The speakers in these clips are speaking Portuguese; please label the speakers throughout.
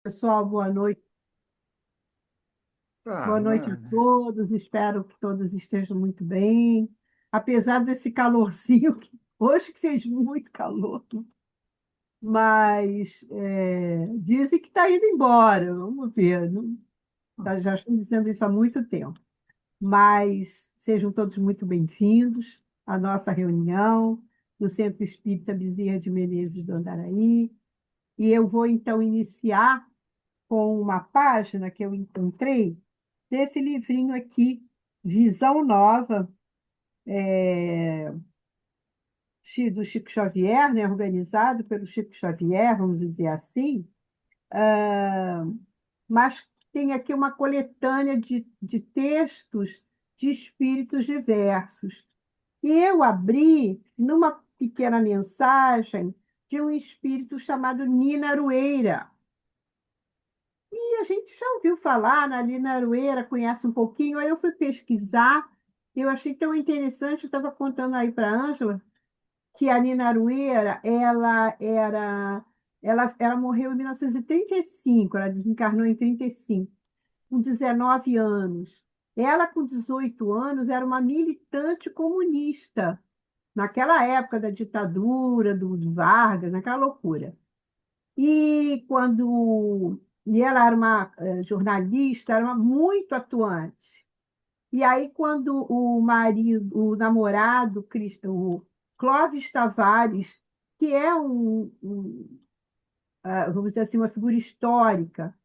Speaker 1: Pessoal, boa noite.
Speaker 2: Ah,
Speaker 1: Boa noite a todos. Espero que todos estejam muito bem. Apesar desse calorzinho, hoje que fez muito calor, mas dizem que está indo embora. Vamos ver. Já estão dizendo isso há muito tempo. Mas sejam todos muito bem-vindos à nossa reunião no Centro Espírita Bezerra de Menezes do Andaraí. E eu vou, então, iniciar com uma página que eu encontrei desse livrinho aqui, Visão Nova, do Chico Xavier, né, organizado pelo Chico Xavier, vamos dizer assim, mas tem aqui uma coletânea de textos de espíritos diversos. E eu abri numa pequena mensagem de um espírito chamado Nina Arueira. E a gente já ouviu falar na Lina Arueira, conhece um pouquinho, aí eu fui pesquisar, eu achei tão interessante, eu estava contando aí para a Ângela, que a Nina Arueira, ela morreu em 1935, ela desencarnou em 35, com 19 anos. Ela, com 18 anos, era uma militante comunista, naquela época da ditadura, do Vargas, naquela loucura. E ela era uma jornalista, era muito atuante. E aí, quando o namorado, o Clóvis Tavares, que é vamos dizer assim, uma figura histórica,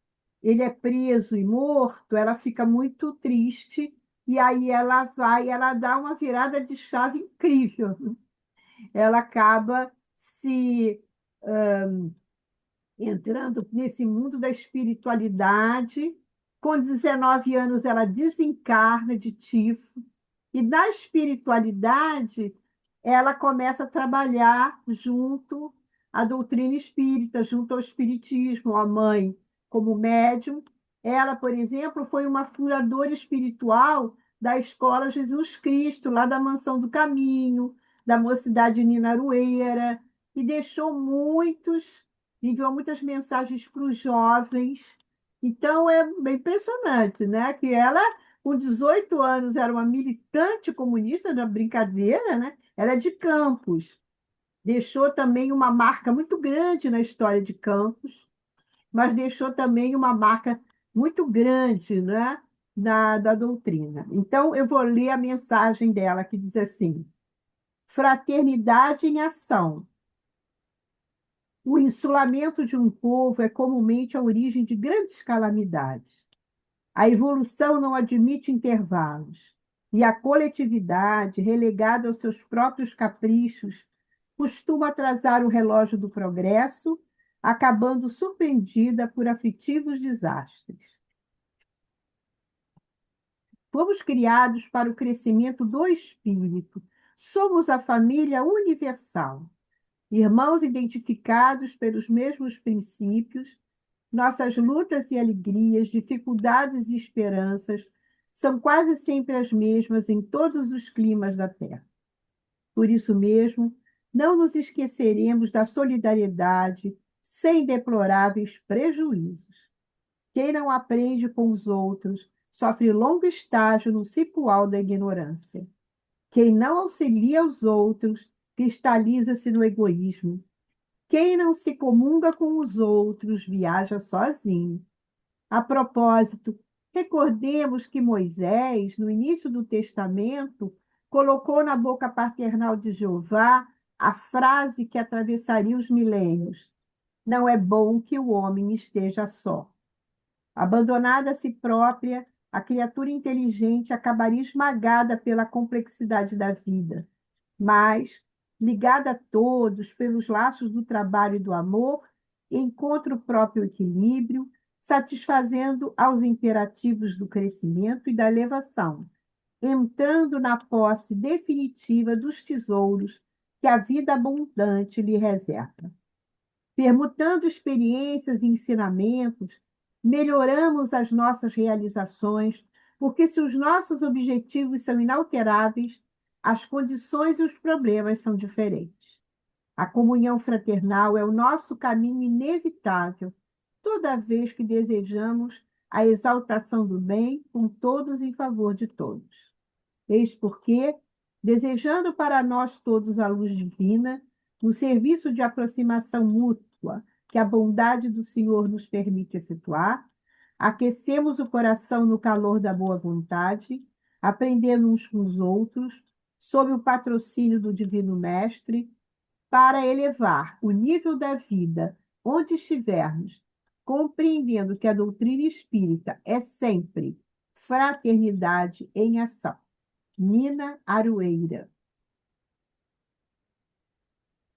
Speaker 1: ele é preso e morto, ela fica muito triste, e aí ela dá uma virada de chave incrível. Ela acaba se entrando nesse mundo da espiritualidade. Com 19 anos, ela desencarna de tifo, e na espiritualidade, ela começa a trabalhar junto à doutrina espírita, junto ao espiritismo, a mãe como médium. Ela, por exemplo, foi uma fundadora espiritual da Escola Jesus Cristo, lá da Mansão do Caminho, da Mocidade Nina Arueira, e deixou enviou muitas mensagens para os jovens. Então, é bem impressionante, né? Que ela, com 18 anos, era uma militante comunista, na brincadeira, né? Ela é de Campos. Deixou também uma marca muito grande na história de Campos, mas deixou também uma marca muito grande, né? Da doutrina. Então, eu vou ler a mensagem dela, que diz assim: Fraternidade em ação. O insulamento de um povo é comumente a origem de grandes calamidades. A evolução não admite intervalos, e a coletividade, relegada aos seus próprios caprichos, costuma atrasar o relógio do progresso, acabando surpreendida por aflitivos desastres. Fomos criados para o crescimento do espírito. Somos a família universal. Irmãos identificados pelos mesmos princípios, nossas lutas e alegrias, dificuldades e esperanças são quase sempre as mesmas em todos os climas da Terra. Por isso mesmo, não nos esqueceremos da solidariedade sem deploráveis prejuízos. Quem não aprende com os outros sofre longo estágio no cipoal da ignorância. Quem não auxilia os outros cristaliza-se no egoísmo. Quem não se comunga com os outros viaja sozinho. A propósito, recordemos que Moisés, no início do Testamento, colocou na boca paternal de Jeová a frase que atravessaria os milênios: Não é bom que o homem esteja só. Abandonada a si própria, a criatura inteligente acabaria esmagada pela complexidade da vida, mas, ligada a todos pelos laços do trabalho e do amor, encontra o próprio equilíbrio, satisfazendo aos imperativos do crescimento e da elevação, entrando na posse definitiva dos tesouros que a vida abundante lhe reserva. Permutando experiências e ensinamentos, melhoramos as nossas realizações, porque se os nossos objetivos são inalteráveis, as condições e os problemas são diferentes. A comunhão fraternal é o nosso caminho inevitável, toda vez que desejamos a exaltação do bem com todos em favor de todos. Eis porque, desejando para nós todos a luz divina, no serviço de aproximação mútua que a bondade do Senhor nos permite efetuar, aquecemos o coração no calor da boa vontade, aprendendo uns com os outros, sob o patrocínio do Divino Mestre, para elevar o nível da vida onde estivermos, compreendendo que a doutrina espírita é sempre fraternidade em ação. Nina Aroeira.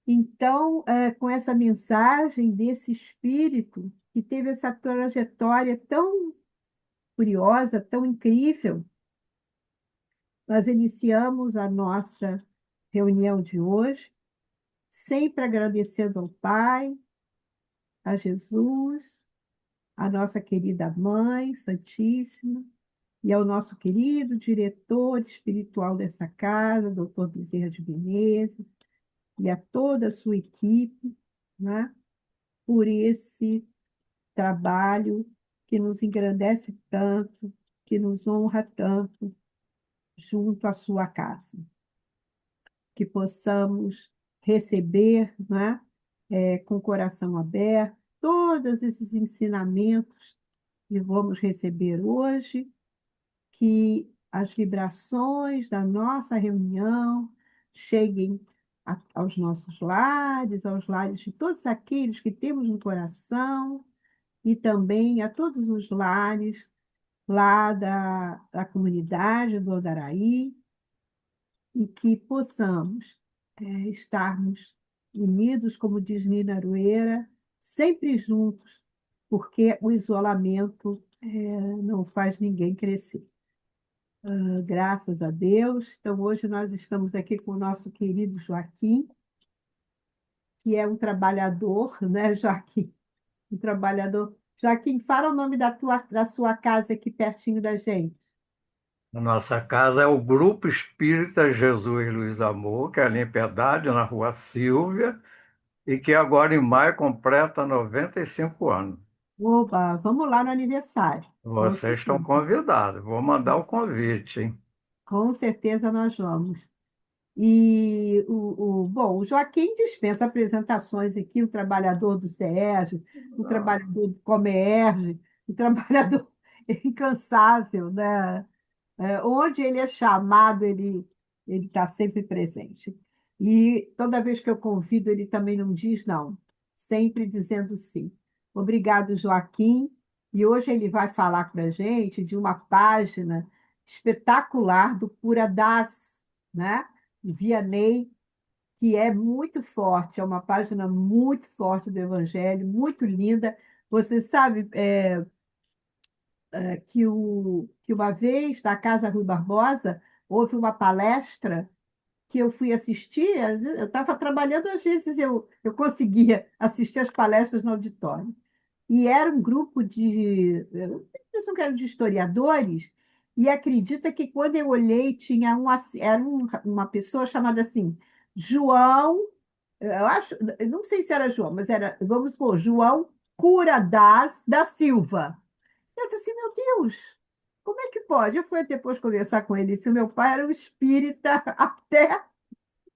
Speaker 1: Então, com essa mensagem desse espírito que teve essa trajetória tão curiosa, tão incrível, nós iniciamos a nossa reunião de hoje, sempre agradecendo ao Pai, a Jesus, a nossa querida Mãe Santíssima, e ao nosso querido diretor espiritual dessa casa, doutor Bezerra de Menezes, e a toda a sua equipe, né, por esse trabalho que nos engrandece tanto, que nos honra tanto junto à sua casa. Que possamos receber, né, com o coração aberto, todos esses ensinamentos que vamos receber hoje, que as vibrações da nossa reunião cheguem aos nossos lares, aos lares de todos aqueles que temos no coração e também a todos os lares lá da comunidade do Andaraí, e que possamos estarmos unidos, como diz Nina Aroeira, sempre juntos, porque o isolamento não faz ninguém crescer. Graças a Deus. Então, hoje nós estamos aqui com o nosso querido Joaquim, que é um trabalhador, né, Joaquim? Um trabalhador. Joaquim, fala o nome da sua casa aqui pertinho da gente.
Speaker 2: A nossa casa é o Grupo Espírita Jesus e Luiz Amor, que é ali em Piedade, na Rua Silvia, e que agora em maio completa 95 anos.
Speaker 1: Oba, vamos lá no aniversário. Com
Speaker 2: Vocês estão
Speaker 1: certeza.
Speaker 2: convidados. Vou mandar o convite, hein?
Speaker 1: Com certeza nós vamos. E bom, o Joaquim dispensa apresentações aqui, o trabalhador do SERJ, o trabalhador do Comerj, o trabalhador incansável, né? Onde ele é chamado, ele está sempre presente. E toda vez que eu convido, ele também não diz não, sempre dizendo sim. Obrigado, Joaquim. E hoje ele vai falar para a gente de uma página espetacular do Cura Das, né? Vianney, que é muito forte, é uma página muito forte do Evangelho, muito linda. Você sabe, que uma vez, na Casa Rui Barbosa, houve uma palestra que eu fui assistir, eu estava trabalhando, às vezes eu conseguia assistir as palestras no auditório. E era um grupo eu penso que eram de historiadores, e acredita que quando eu olhei, tinha uma pessoa chamada assim, João, eu acho, eu não sei se era João, mas era, vamos supor, João Cura da Silva. Eu disse assim, meu Deus, como é que pode? Eu fui depois conversar com ele, disse, meu pai era um espírita até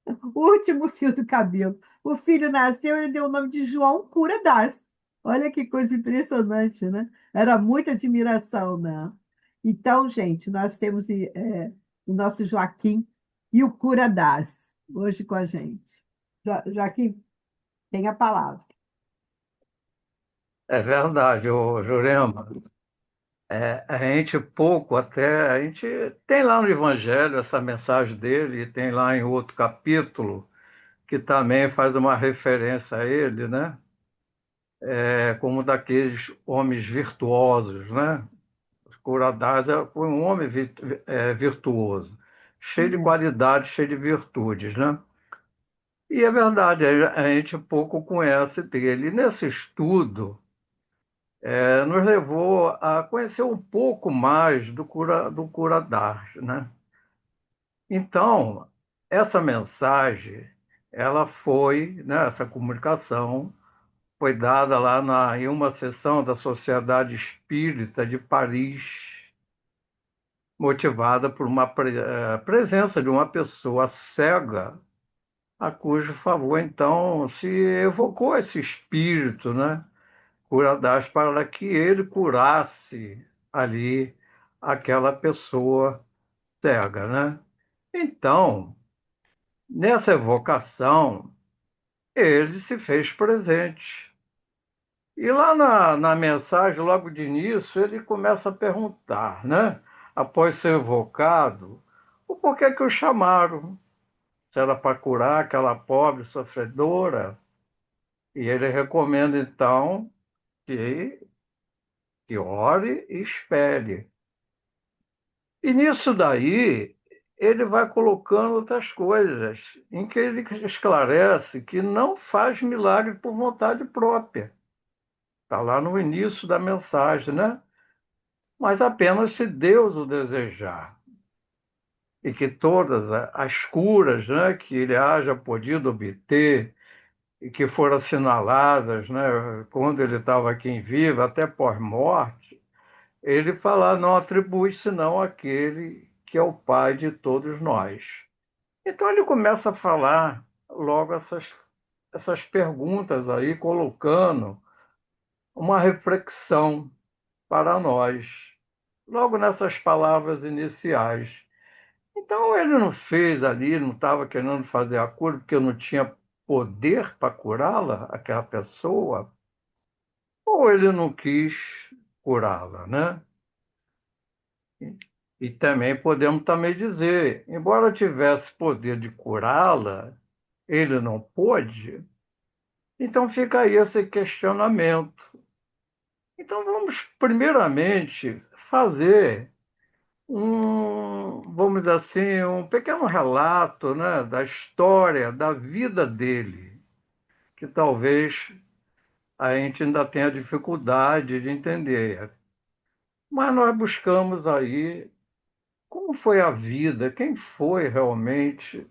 Speaker 1: o último fio do cabelo. O filho nasceu, ele deu o nome de João Cura das. Olha que coisa impressionante, né? Era muita admiração, né? Então, gente, nós temos o nosso Joaquim e o Cura das hoje com a gente. Joaquim, tem a palavra.
Speaker 2: É verdade, ô Jurema. A gente pouco até, a gente tem lá no Evangelho essa mensagem dele, e tem lá em outro capítulo que também faz uma referência a ele, né? Como daqueles homens virtuosos, né? Curadas foi um homem virtuoso, cheio de
Speaker 1: É.
Speaker 2: qualidades, cheio de virtudes, né? E é verdade, a gente pouco conhece dele. E nesse estudo, nos levou a conhecer um pouco mais do Curadas, né? Então, essa mensagem, ela foi, né, essa comunicação, foi dada lá em uma sessão da Sociedade Espírita de Paris, motivada por uma presença de uma pessoa cega, a cujo favor, então, se evocou esse espírito, né? Curadás, para que ele curasse ali aquela pessoa cega, né? Então, nessa evocação, ele se fez presente. E lá na mensagem, logo de início, ele começa a perguntar, né? Após ser evocado, o porquê que o chamaram? Se era para curar aquela pobre sofredora? E ele recomenda, então, que ore e espere. E nisso daí, ele vai colocando outras coisas, em que ele esclarece que não faz milagre por vontade própria. Está lá no início da mensagem, né? Mas apenas se Deus o desejar. E que todas as curas, né, que ele haja podido obter e que foram assinaladas, né, quando ele estava aqui em vida, até pós-morte, ele fala, não atribui senão àquele que é o Pai de todos nós. Então ele começa a falar logo essas perguntas aí, colocando uma reflexão para nós, logo nessas palavras iniciais. Então ele não fez ali, não estava querendo fazer a cura porque não tinha poder para curá-la, aquela pessoa, ou ele não quis curá-la, né? E também podemos também dizer, embora tivesse poder de curá-la, ele não pôde, então fica aí esse questionamento. Então vamos primeiramente fazer vamos dizer assim, um pequeno relato, né, da história, da vida dele, que talvez a gente ainda tenha dificuldade de entender. Mas nós buscamos aí como foi a vida, quem foi realmente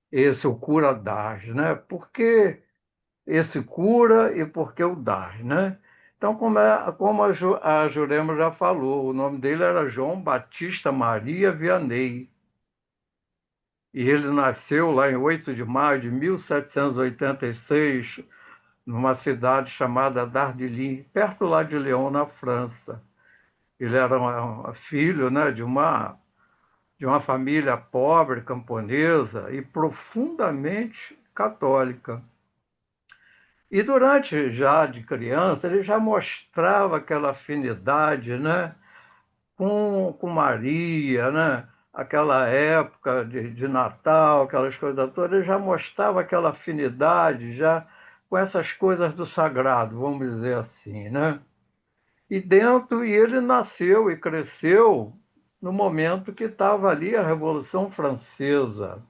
Speaker 2: esse o cura das, né? Por que esse cura e por que o das, né? Então, como a Jurema já falou, o nome dele era João Batista Maria Vianney. E ele nasceu lá em 8 de maio de 1786, numa cidade chamada Dardilly, perto lá de Lyon, na França. Ele era filho, né, de uma família pobre, camponesa e profundamente católica. E durante já de criança, ele já mostrava aquela afinidade, né, com Maria, né? Aquela época de Natal, aquelas coisas todas, ele já mostrava aquela afinidade já com essas coisas do sagrado, vamos dizer assim, né? E ele nasceu e cresceu no momento que estava ali a Revolução Francesa,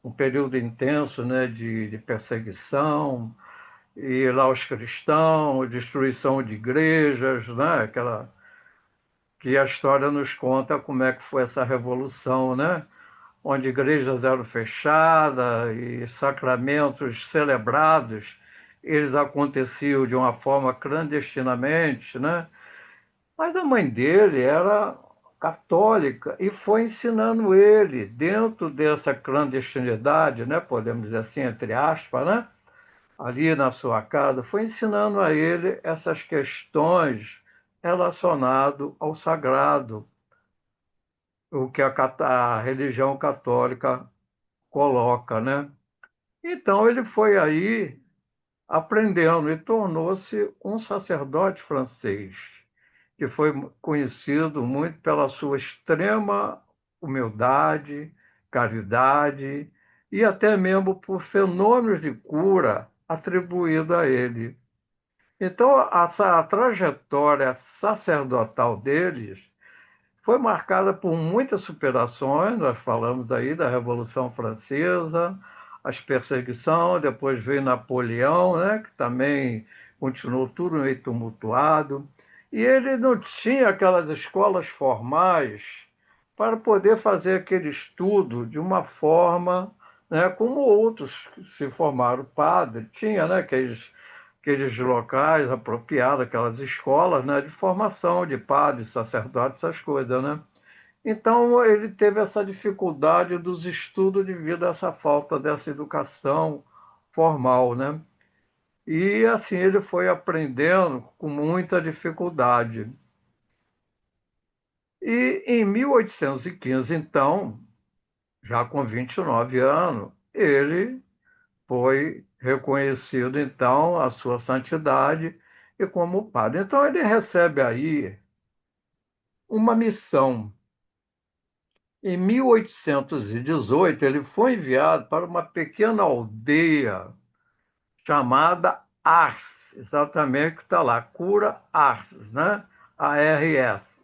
Speaker 2: um período intenso, né, de perseguição, e lá os cristãos, destruição de igrejas, né, que a história nos conta como é que foi essa revolução, né? Onde igrejas eram fechadas e sacramentos celebrados, eles aconteciam de uma forma clandestinamente, né? Mas a mãe dele era católica e foi ensinando ele, dentro dessa clandestinidade, né? Podemos dizer assim, entre aspas, né? Ali na sua casa, foi ensinando a ele essas questões relacionadas ao sagrado, o que a religião católica coloca, né? Então ele foi aí aprendendo e tornou-se um sacerdote francês, que foi conhecido muito pela sua extrema humildade, caridade e até mesmo por fenômenos de cura atribuídos a ele. Então, a trajetória sacerdotal deles foi marcada por muitas superações. Nós falamos aí da Revolução Francesa, as perseguições, depois veio Napoleão, né, que também continuou tudo meio tumultuado. E ele não tinha aquelas escolas formais para poder fazer aquele estudo de uma forma, né, como outros que se formaram padre, tinha, né, aqueles aqueles locais apropriados, aquelas escolas, né, de formação de padres, sacerdotes, essas coisas, né? Então, ele teve essa dificuldade dos estudos devido a essa falta dessa educação formal, né? E assim ele foi aprendendo com muita dificuldade. E em 1815, então, já com 29 anos, ele foi reconhecido, então, a sua santidade e como padre. Então, ele recebe aí uma missão. Em 1818, ele foi enviado para uma pequena aldeia chamada Ars, exatamente que está lá, Cura Ars, né? ARS.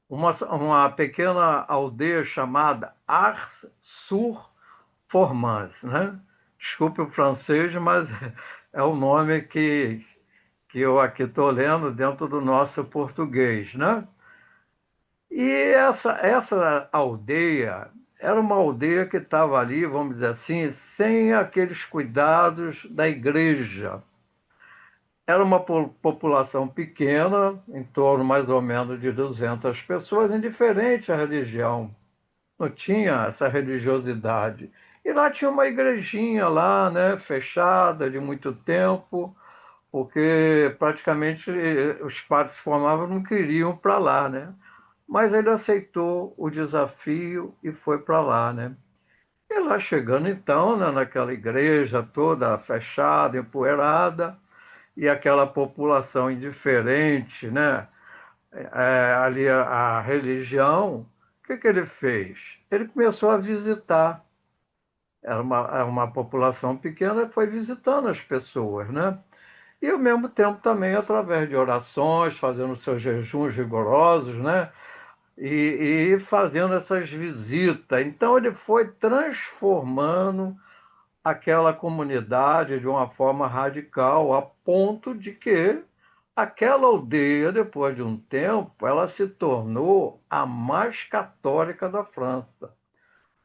Speaker 2: Uma pequena aldeia chamada Ars-sur-Formans, né? Desculpe o francês, mas é o nome que eu aqui estou lendo dentro do nosso português, né? E essa aldeia era uma aldeia que estava ali, vamos dizer assim, sem aqueles cuidados da igreja. Era uma população pequena, em torno mais ou menos de 200 pessoas, indiferente à religião. Não tinha essa religiosidade. E lá tinha uma igrejinha lá, né, fechada de muito tempo, porque praticamente os padres que formavam não queriam para lá, né? Mas ele aceitou o desafio e foi para lá, né? E lá chegando então, né, naquela igreja toda fechada, empoeirada, e aquela população indiferente, né? Ali a religião, o que ele fez? Ele começou a visitar. Era uma população pequena, foi visitando as pessoas, né? E ao mesmo tempo também através de orações, fazendo seus jejuns rigorosos, né? E fazendo essas visitas. Então ele foi transformando aquela comunidade de uma forma radical, a ponto de que aquela aldeia, depois de um tempo, ela se tornou a mais católica da França.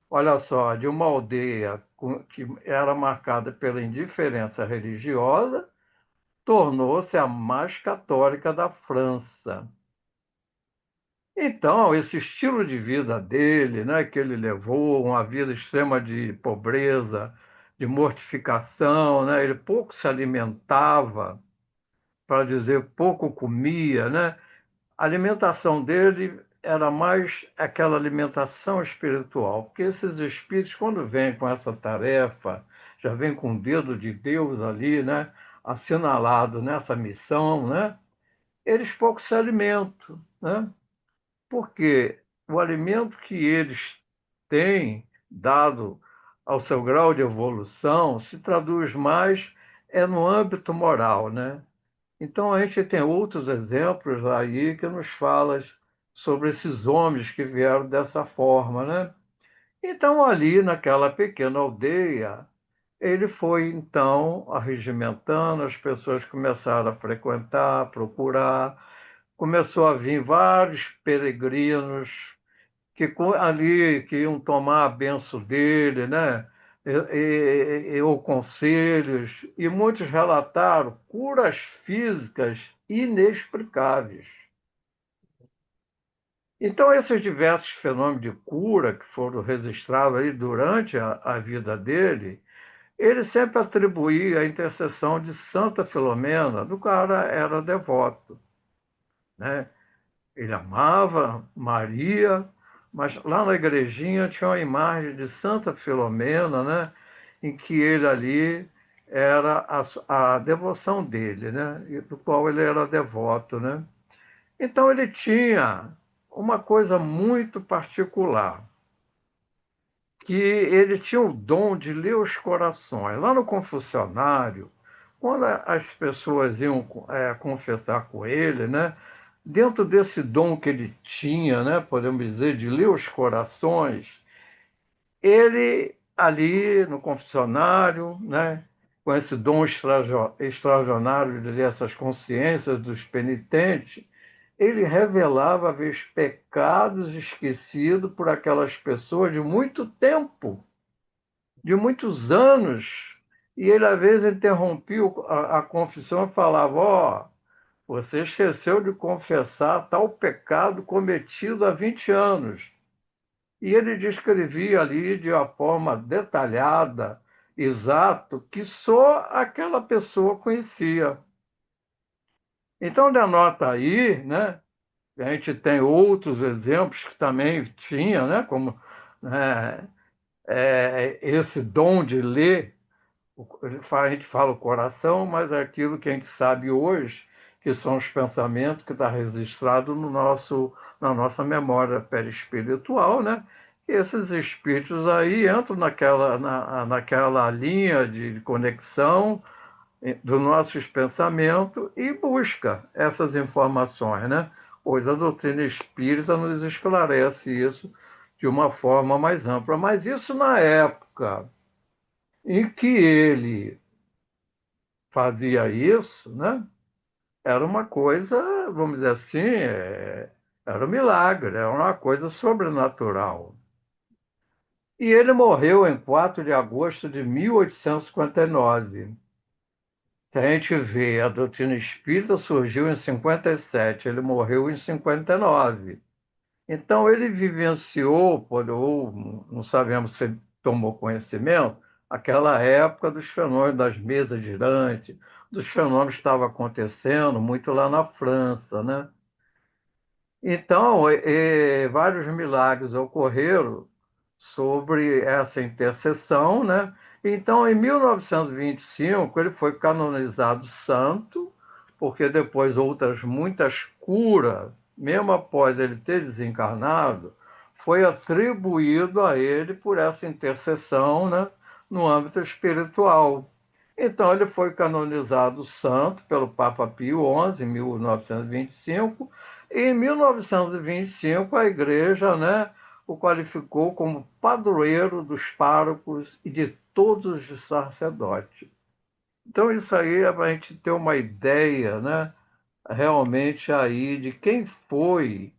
Speaker 2: Olha só, de uma aldeia que era marcada pela indiferença religiosa, tornou-se a mais católica da França. Então, esse estilo de vida dele, né, que ele levou, uma vida extrema de pobreza, de mortificação, né, ele pouco se alimentava, para dizer pouco comia, né? A alimentação dele era mais aquela alimentação espiritual, porque esses espíritos, quando vêm com essa tarefa, já vêm com o dedo de Deus ali, né, assinalado nessa missão, né? Eles pouco se alimentam, né? Porque o alimento que eles têm dado ao seu grau de evolução se traduz mais no âmbito moral, né? Então a gente tem outros exemplos aí que nos falam sobre esses homens que vieram dessa forma, né? Então ali naquela pequena aldeia, ele foi então arregimentando, as pessoas começaram a frequentar, procurar, começou a vir vários peregrinos que ali que iam tomar a benção dele, né? Ou conselhos, e muitos relataram curas físicas inexplicáveis. Então, esses diversos fenômenos de cura que foram registrados aí durante a vida dele, ele sempre atribuía a intercessão de Santa Filomena, do cara era devoto, né? Ele amava Maria, mas lá na igrejinha tinha uma imagem de Santa Filomena, né? Em que ele ali era a devoção dele, né? Do qual ele era devoto, né? Então ele tinha uma coisa muito particular, que ele tinha o dom de ler os corações. Lá no confessionário, quando as pessoas iam confessar com ele, né? Dentro desse dom que ele tinha, né, podemos dizer, de ler os corações, ele ali no confessionário, né, com esse dom extraordinário de ler essas consciências dos penitentes, ele revelava às vezes pecados esquecidos por aquelas pessoas de muito tempo, de muitos anos. E ele, às vezes, interrompia a confissão e falava: Ó, você esqueceu de confessar tal pecado cometido há 20 anos. E ele descrevia ali de uma forma detalhada, exato, que só aquela pessoa conhecia. Então, denota aí, né? A gente tem outros exemplos que também tinha, né? Como né, esse dom de ler, a gente fala o coração, mas é aquilo que a gente sabe hoje, que são os pensamentos que está registrado no na nossa memória perispiritual, né? E esses espíritos aí entram naquela linha de conexão dos nossos pensamentos e busca essas informações, né? Pois a doutrina espírita nos esclarece isso de uma forma mais ampla. Mas isso na época em que ele fazia isso, né? Era uma coisa, vamos dizer assim, era um milagre, era uma coisa sobrenatural. E ele morreu em 4 de agosto de 1859. Se a gente vê, a doutrina espírita surgiu em 57, ele morreu em 59. Então, ele vivenciou, ou não sabemos se ele tomou conhecimento, aquela época dos fenômenos das mesas girantes, dos fenômenos que estavam acontecendo muito lá na França, né? Então, vários milagres ocorreram sobre essa intercessão, né? Então, em 1925, ele foi canonizado santo, porque depois outras muitas curas, mesmo após ele ter desencarnado, foi atribuído a ele por essa intercessão, né, no âmbito espiritual. Então, ele foi canonizado santo pelo Papa Pio XI, em 1925, e em 1925 a Igreja, né, o qualificou como padroeiro dos párocos e de todos os sacerdotes. Então, isso aí é para a gente ter uma ideia, né, realmente aí de quem foi,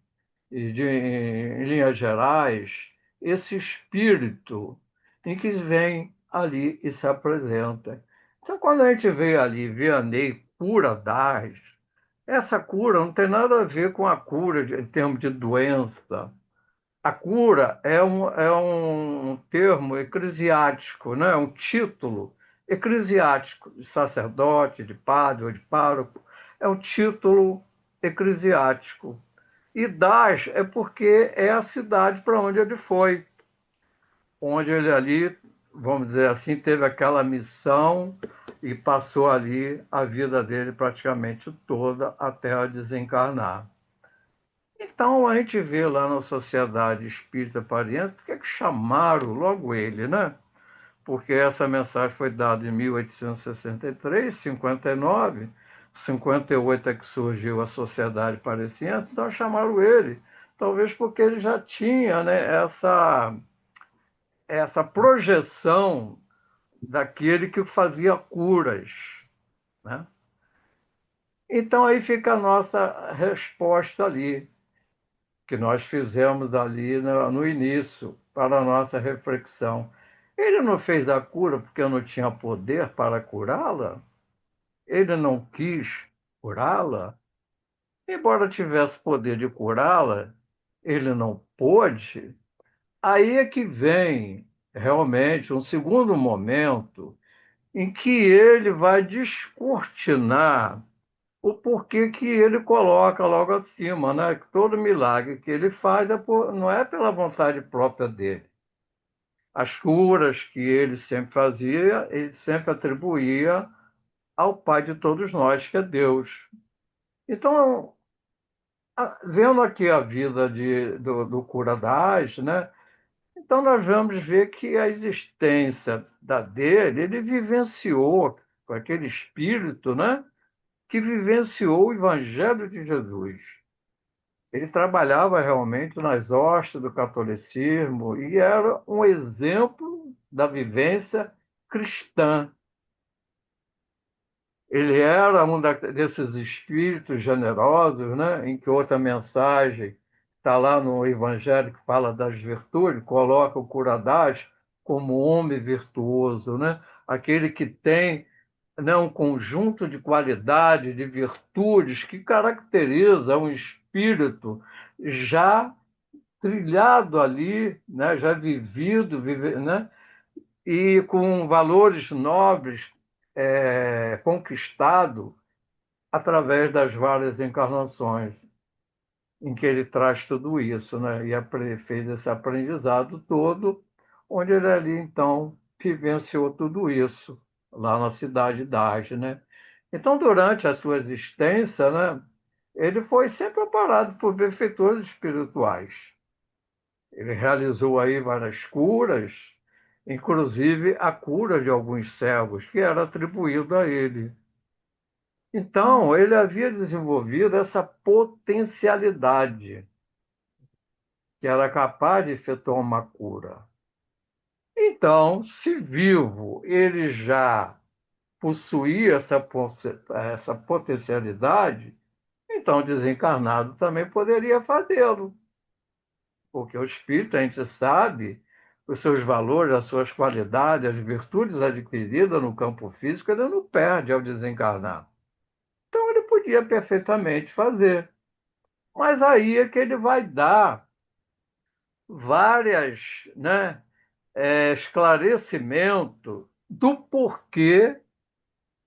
Speaker 2: em linhas gerais, esse espírito em que vem ali e se apresenta. Então, quando a gente vê ali Vianney, cura das, essa cura não tem nada a ver com a cura em termos de doença. A cura é um termo eclesiástico, né? É um título eclesiástico de sacerdote, de padre ou de pároco. É um título eclesiástico. E Das é porque é a cidade para onde ele foi, onde ele ali, vamos dizer assim, teve aquela missão e passou ali a vida dele praticamente toda até a desencarnar. Então a gente vê lá na Sociedade Espírita Pariense, por que que chamaram logo ele, né? Porque essa mensagem foi dada em 1863, 59, 58 é que surgiu a Sociedade Parisiense, então chamaram ele, talvez porque ele já tinha, né, essa projeção daquele que fazia curas, né? Então aí fica a nossa resposta ali, que nós fizemos ali no início, para a nossa reflexão. Ele não fez a cura porque não tinha poder para curá-la? Ele não quis curá-la? Embora tivesse poder de curá-la, ele não pôde? Aí é que vem realmente um segundo momento em que ele vai descortinar o porquê que ele coloca logo acima, né? Que todo milagre que ele faz não é pela vontade própria dele. As curas que ele sempre fazia, ele sempre atribuía ao Pai de todos nós, que é Deus. Então, vendo aqui a vida do Cura das, né? Então nós vamos ver que a existência dele, ele vivenciou com aquele espírito, né? Que vivenciou o Evangelho de Jesus. Ele trabalhava realmente nas hostes do catolicismo e era um exemplo da vivência cristã. Ele era desses espíritos generosos, né? Em que outra mensagem está lá no Evangelho que fala das virtudes, coloca o Curadás como homem virtuoso, né? aquele que tem, né, um conjunto de qualidades, de virtudes que caracteriza um espírito já trilhado ali, né, já vivido, né, e com valores nobres conquistado através das várias encarnações em que ele traz tudo isso, né? E fez esse aprendizado todo, onde ele ali, então, vivenciou tudo isso, lá na cidade d'Age, né? Então, durante a sua existência, né, ele foi sempre amparado por benfeitores espirituais. Ele realizou aí várias curas, inclusive a cura de alguns cegos, que era atribuído a ele. Então, ele havia desenvolvido essa potencialidade que era capaz de efetuar uma cura. Então, se vivo ele já possuía essa potencialidade, então desencarnado também poderia fazê-lo, porque o espírito, a gente sabe, os seus valores, as suas qualidades, as virtudes adquiridas no campo físico, ele não perde ao desencarnar. Então, ele podia perfeitamente fazer. Mas aí é que ele vai dar várias, né, esclarecimento do porquê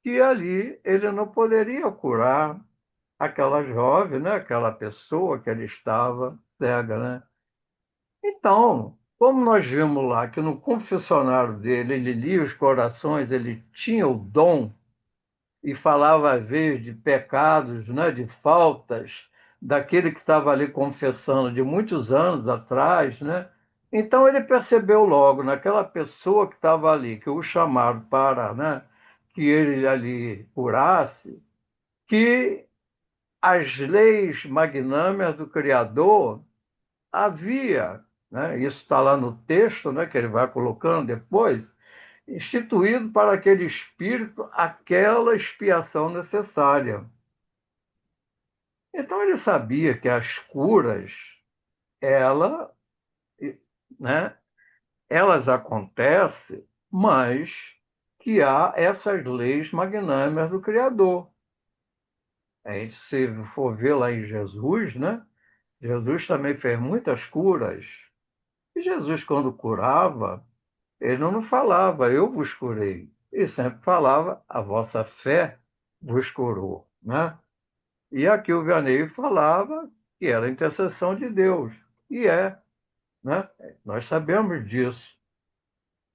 Speaker 2: que ali ele não poderia curar aquela jovem, né? Aquela pessoa que ele estava cega, né? Então, como nós vimos lá que no confessionário dele ele lia os corações, ele tinha o dom e falava às vezes de pecados, né? De faltas daquele que estava ali confessando de muitos anos atrás, né? Então ele percebeu logo naquela pessoa que estava ali, que o chamaram para, né, que ele ali curasse, que as leis magnânimas do Criador havia, né, isso está lá no texto, né, que ele vai colocando depois, instituído para aquele espírito aquela expiação necessária. Então ele sabia que as curas, ela, né, elas acontecem, mas que há essas leis magnânimas do Criador. A gente, se for ver lá em Jesus, né? Jesus também fez muitas curas. E Jesus, quando curava, ele não falava, eu vos curei. Ele sempre falava, a vossa fé vos curou, né? E aqui o Vianney falava que era a intercessão de Deus. E é, né? Nós sabemos disso.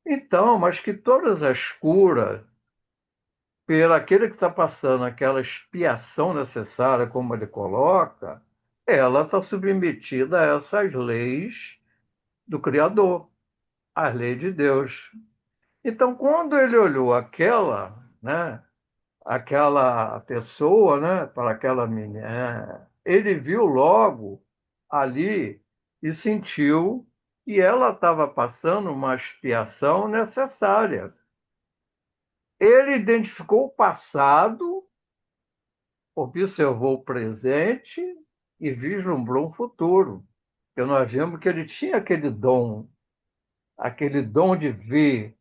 Speaker 2: Então, mas que todas as curas, pelo aquele que está passando aquela expiação necessária, como ele coloca, ela está submetida a essas leis do Criador, às leis de Deus. Então, quando ele olhou aquela, né, aquela pessoa, né, para aquela menina, ele viu logo ali e sentiu que ela estava passando uma expiação necessária. Ele identificou o passado, observou o presente e vislumbrou um futuro. Porque nós vimos que ele tinha aquele dom de ver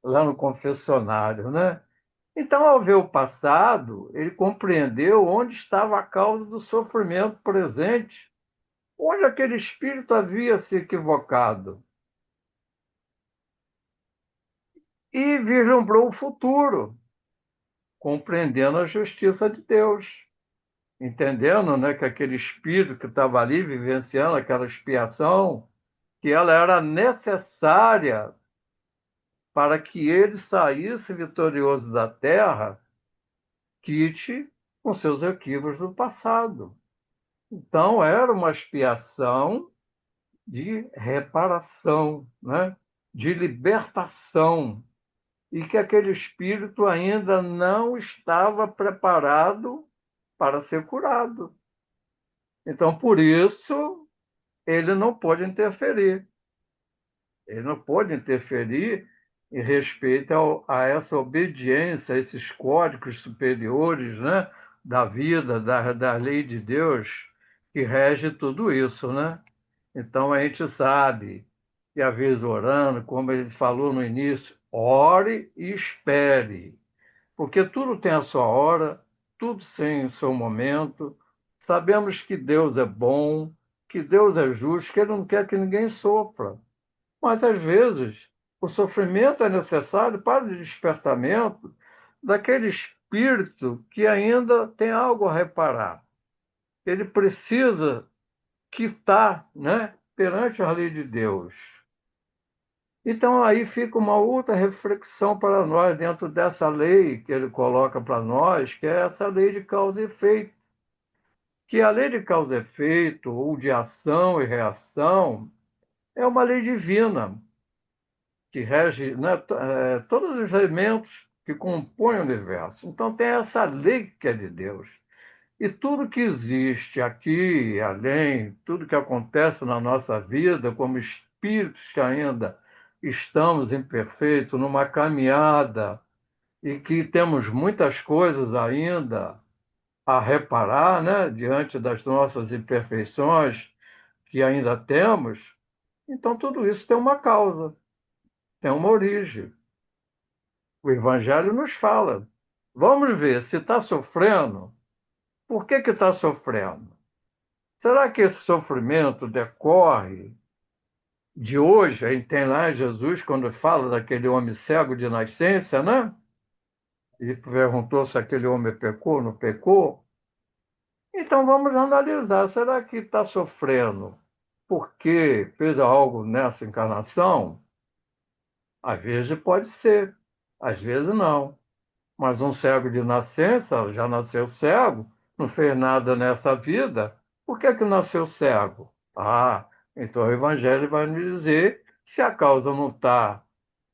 Speaker 2: lá no confessionário, né? Então, ao ver o passado, ele compreendeu onde estava a causa do sofrimento presente, onde aquele espírito havia se equivocado, e vislumbrou o futuro, compreendendo a justiça de Deus, entendendo, né, que aquele espírito que estava ali vivenciando aquela expiação, que ela era necessária para que ele saísse vitorioso da terra, quite com seus equívocos do passado. Então, era uma expiação de reparação, né? De libertação, e que aquele espírito ainda não estava preparado para ser curado. Então, por isso, ele não pode interferir. Ele não pode interferir em respeito a essa obediência, a esses códigos superiores, né, da vida, da lei de Deus, que rege tudo isso, né? Então a gente sabe e às vezes orando, como ele falou no início, ore e espere, porque tudo tem a sua hora, tudo tem o seu momento. Sabemos que Deus é bom, que Deus é justo, que Ele não quer que ninguém sofra. Mas, às vezes, o sofrimento é necessário para o despertamento daquele espírito que ainda tem algo a reparar. Ele precisa quitar, né, perante a lei de Deus. Então, aí fica uma outra reflexão para nós dentro dessa lei que ele coloca para nós, que é essa lei de causa e efeito. Que a lei de causa e efeito, ou de ação e reação, é uma lei divina, que rege, né, todos os elementos que compõem o universo. Então, tem essa lei que é de Deus. E tudo que existe aqui e além, tudo que acontece na nossa vida, como espíritos que ainda estamos imperfeitos, numa caminhada e que temos muitas coisas ainda a reparar, né, diante das nossas imperfeições que ainda temos, então tudo isso tem uma causa, tem uma origem. O Evangelho nos fala. Vamos ver se está sofrendo. Por que está sofrendo? Será que esse sofrimento decorre de hoje? Aí tem lá Jesus, quando fala daquele homem cego de nascença, né? E perguntou se aquele homem pecou, ou não pecou. Então vamos analisar. Será que está sofrendo porque fez algo nessa encarnação? Às vezes pode ser, às vezes não. Mas um cego de nascença já nasceu cego, não fez nada nessa vida, por que que nasceu cego? Ah, então o Evangelho vai nos dizer se a causa não está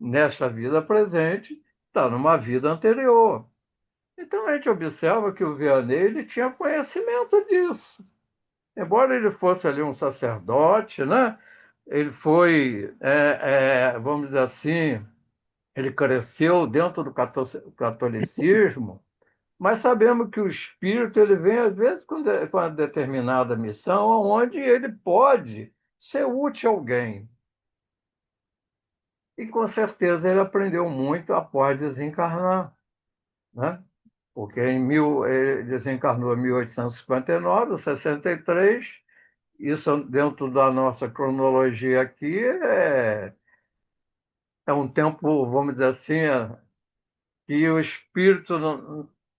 Speaker 2: nesta vida presente, está numa vida anterior. Então a gente observa que o Vianney ele tinha conhecimento disso. Embora ele fosse ali um sacerdote, né? Ele foi, vamos dizer assim, ele cresceu dentro do catolicismo, mas sabemos que o espírito ele vem, às vezes, com uma determinada missão, onde ele pode ser útil a alguém. E, com certeza, ele aprendeu muito após desencarnar, né? Porque ele desencarnou em 1859, 63, isso dentro da nossa cronologia aqui é um tempo, vamos dizer assim, que o espírito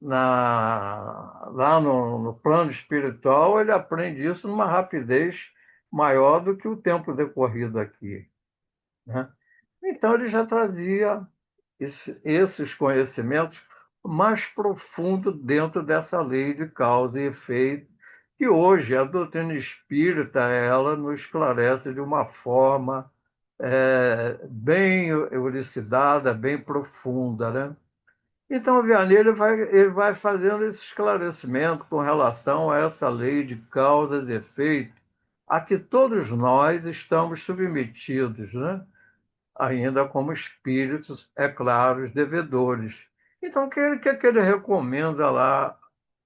Speaker 2: lá no plano espiritual ele aprende isso numa rapidez maior do que o tempo decorrido aqui, né? Então ele já trazia esses conhecimentos mais profundos dentro dessa lei de causa e efeito que hoje a doutrina espírita ela nos esclarece de uma forma bem elucidada, bem profunda, né? Então, o Vianney ele vai fazendo esse esclarecimento com relação a essa lei de causas e efeitos, a que todos nós estamos submetidos, né? Ainda como espíritos, é claro, os devedores. Então, o que ele recomenda lá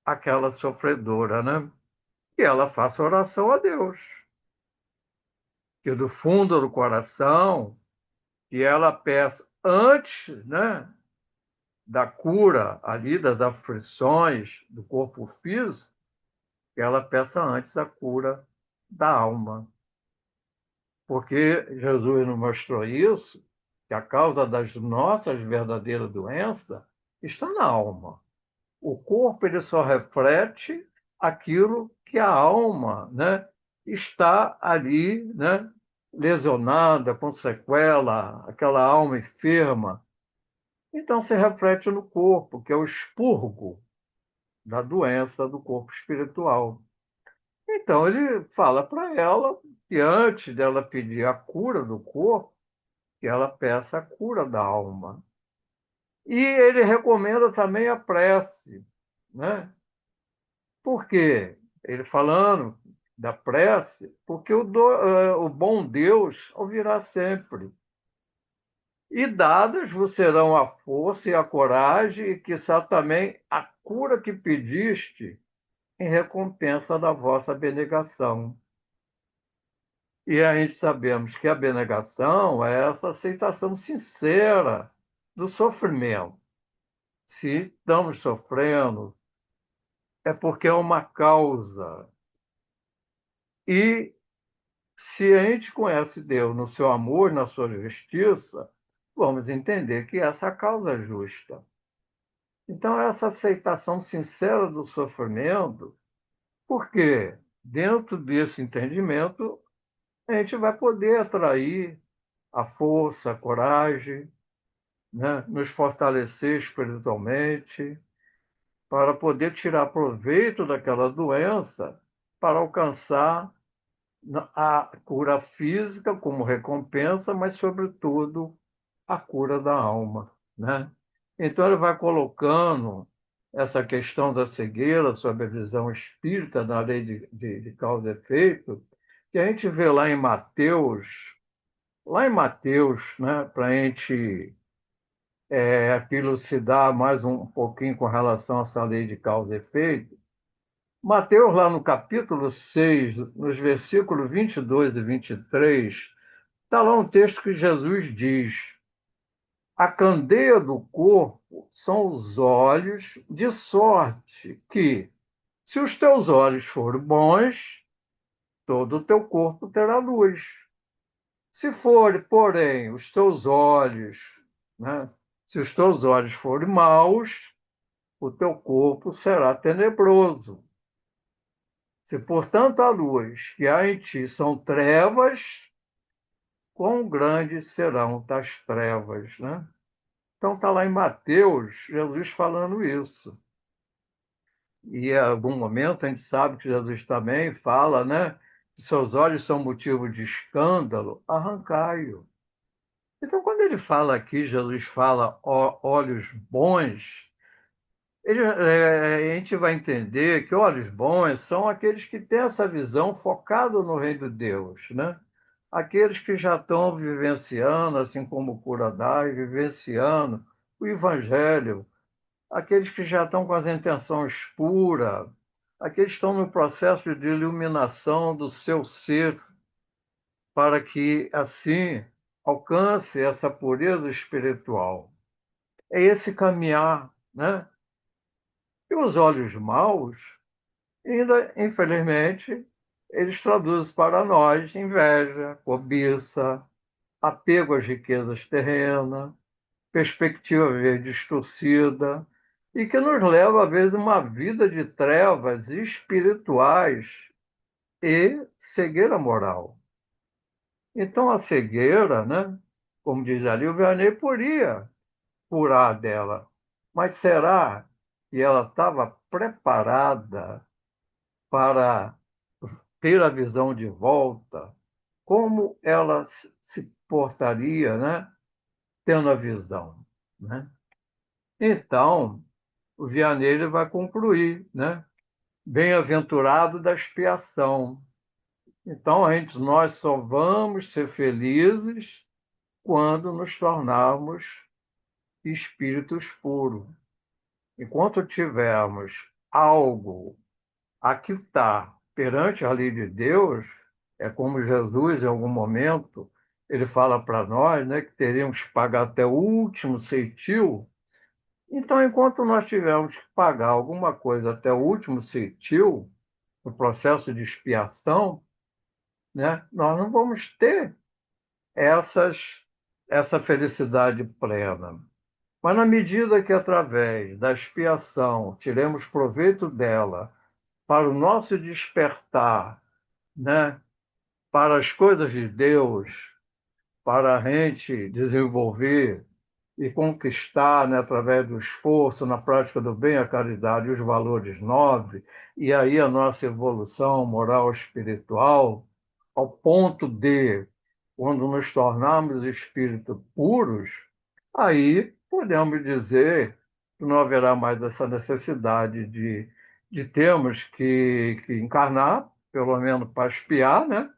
Speaker 2: àquela sofredora, né? Que ela faça oração a Deus, que do fundo do coração, que ela peça antes, né? Da cura ali das aflições do corpo físico, que ela peça antes a cura da alma. Porque Jesus nos mostrou isso, que a causa das nossas verdadeiras doenças está na alma. O corpo ele só reflete aquilo que a alma, né, está ali, né, lesionada, com sequela, aquela alma enferma. Então se reflete no corpo, que é o expurgo da doença do corpo espiritual. Então ele fala para ela que antes dela pedir a cura do corpo, que ela peça a cura da alma. E ele recomenda também a prece, né? Por quê? Ele falando da prece, porque o bom Deus ouvirá sempre. E dadas vos serão a força e a coragem, e quiçá também a cura que pediste em recompensa da vossa abnegação. E a gente sabemos que a abnegação é essa aceitação sincera do sofrimento. Se estamos sofrendo, é porque é uma causa. E se a gente conhece Deus no seu amor, na sua justiça, vamos entender que essa causa é justa. Então, essa aceitação sincera do sofrimento, porque dentro desse entendimento, a gente vai poder atrair a força, a coragem, né? Nos fortalecer espiritualmente, para poder tirar proveito daquela doença, para alcançar a cura física como recompensa, mas, sobretudo, a cura da alma, né? Então, ele vai colocando essa questão da cegueira sob a visão espírita na lei de causa e efeito, que a gente vê lá em Mateus, né, para a gente elucidar mais um pouquinho com relação a essa lei de causa e efeito. Mateus, lá no capítulo 6, nos versículos 22 e 23, está lá um texto que Jesus diz: a candeia do corpo são os olhos, de sorte que, se os teus olhos forem bons, todo o teu corpo terá luz. Se for, porém, os teus olhos, né? Se os teus olhos forem maus, o teu corpo será tenebroso. Se, portanto, a luz que há em ti são trevas, quão grandes serão tais trevas, né? Então está lá em Mateus, Jesus falando isso. E em algum momento a gente sabe que Jesus também fala, né? Que seus olhos são motivo de escândalo, arrancai-o. Então, quando ele fala aqui, Jesus fala olhos bons, a gente vai entender que olhos bons são aqueles que têm essa visão focada no reino de Deus, né? Aqueles que já estão vivenciando, assim como o Curadai, vivenciando o Evangelho, aqueles que já estão com as intenções puras, aqueles que estão no processo de iluminação do seu ser, para que, assim, alcance essa pureza espiritual. É esse caminhar, né? E os olhos maus, ainda, infelizmente, eles traduzem para nós inveja, cobiça, apego às riquezas terrenas, perspectiva distorcida, e que nos leva, às vezes, a uma vida de trevas espirituais e cegueira moral. Então, a cegueira, né, como diz ali, o Vianney poderia curar dela, mas será que ela estava preparada para ter a visão de volta? Como ela se portaria, né, tendo a visão, né? Então, o Vianney vai concluir, né? Bem-aventurado da expiação. Então, nós só vamos ser felizes quando nos tornarmos espíritos puros. Enquanto tivermos algo a quitar perante a lei de Deus, é como Jesus, em algum momento, ele fala para nós, né, que teríamos que pagar até o último ceitil. Então, enquanto nós tivermos que pagar alguma coisa até o último ceitil, no processo de expiação, né, nós não vamos ter essas, essa felicidade plena. Mas na medida que, através da expiação, tiremos proveito dela para o nosso despertar, né, para as coisas de Deus, para a gente desenvolver e conquistar, né, através do esforço, na prática do bem, a caridade e os valores nobres, e aí a nossa evolução moral espiritual, ao ponto de, quando nos tornarmos espíritos puros, aí podemos dizer que não haverá mais essa necessidade de termos que encarnar, pelo menos para espiar, né?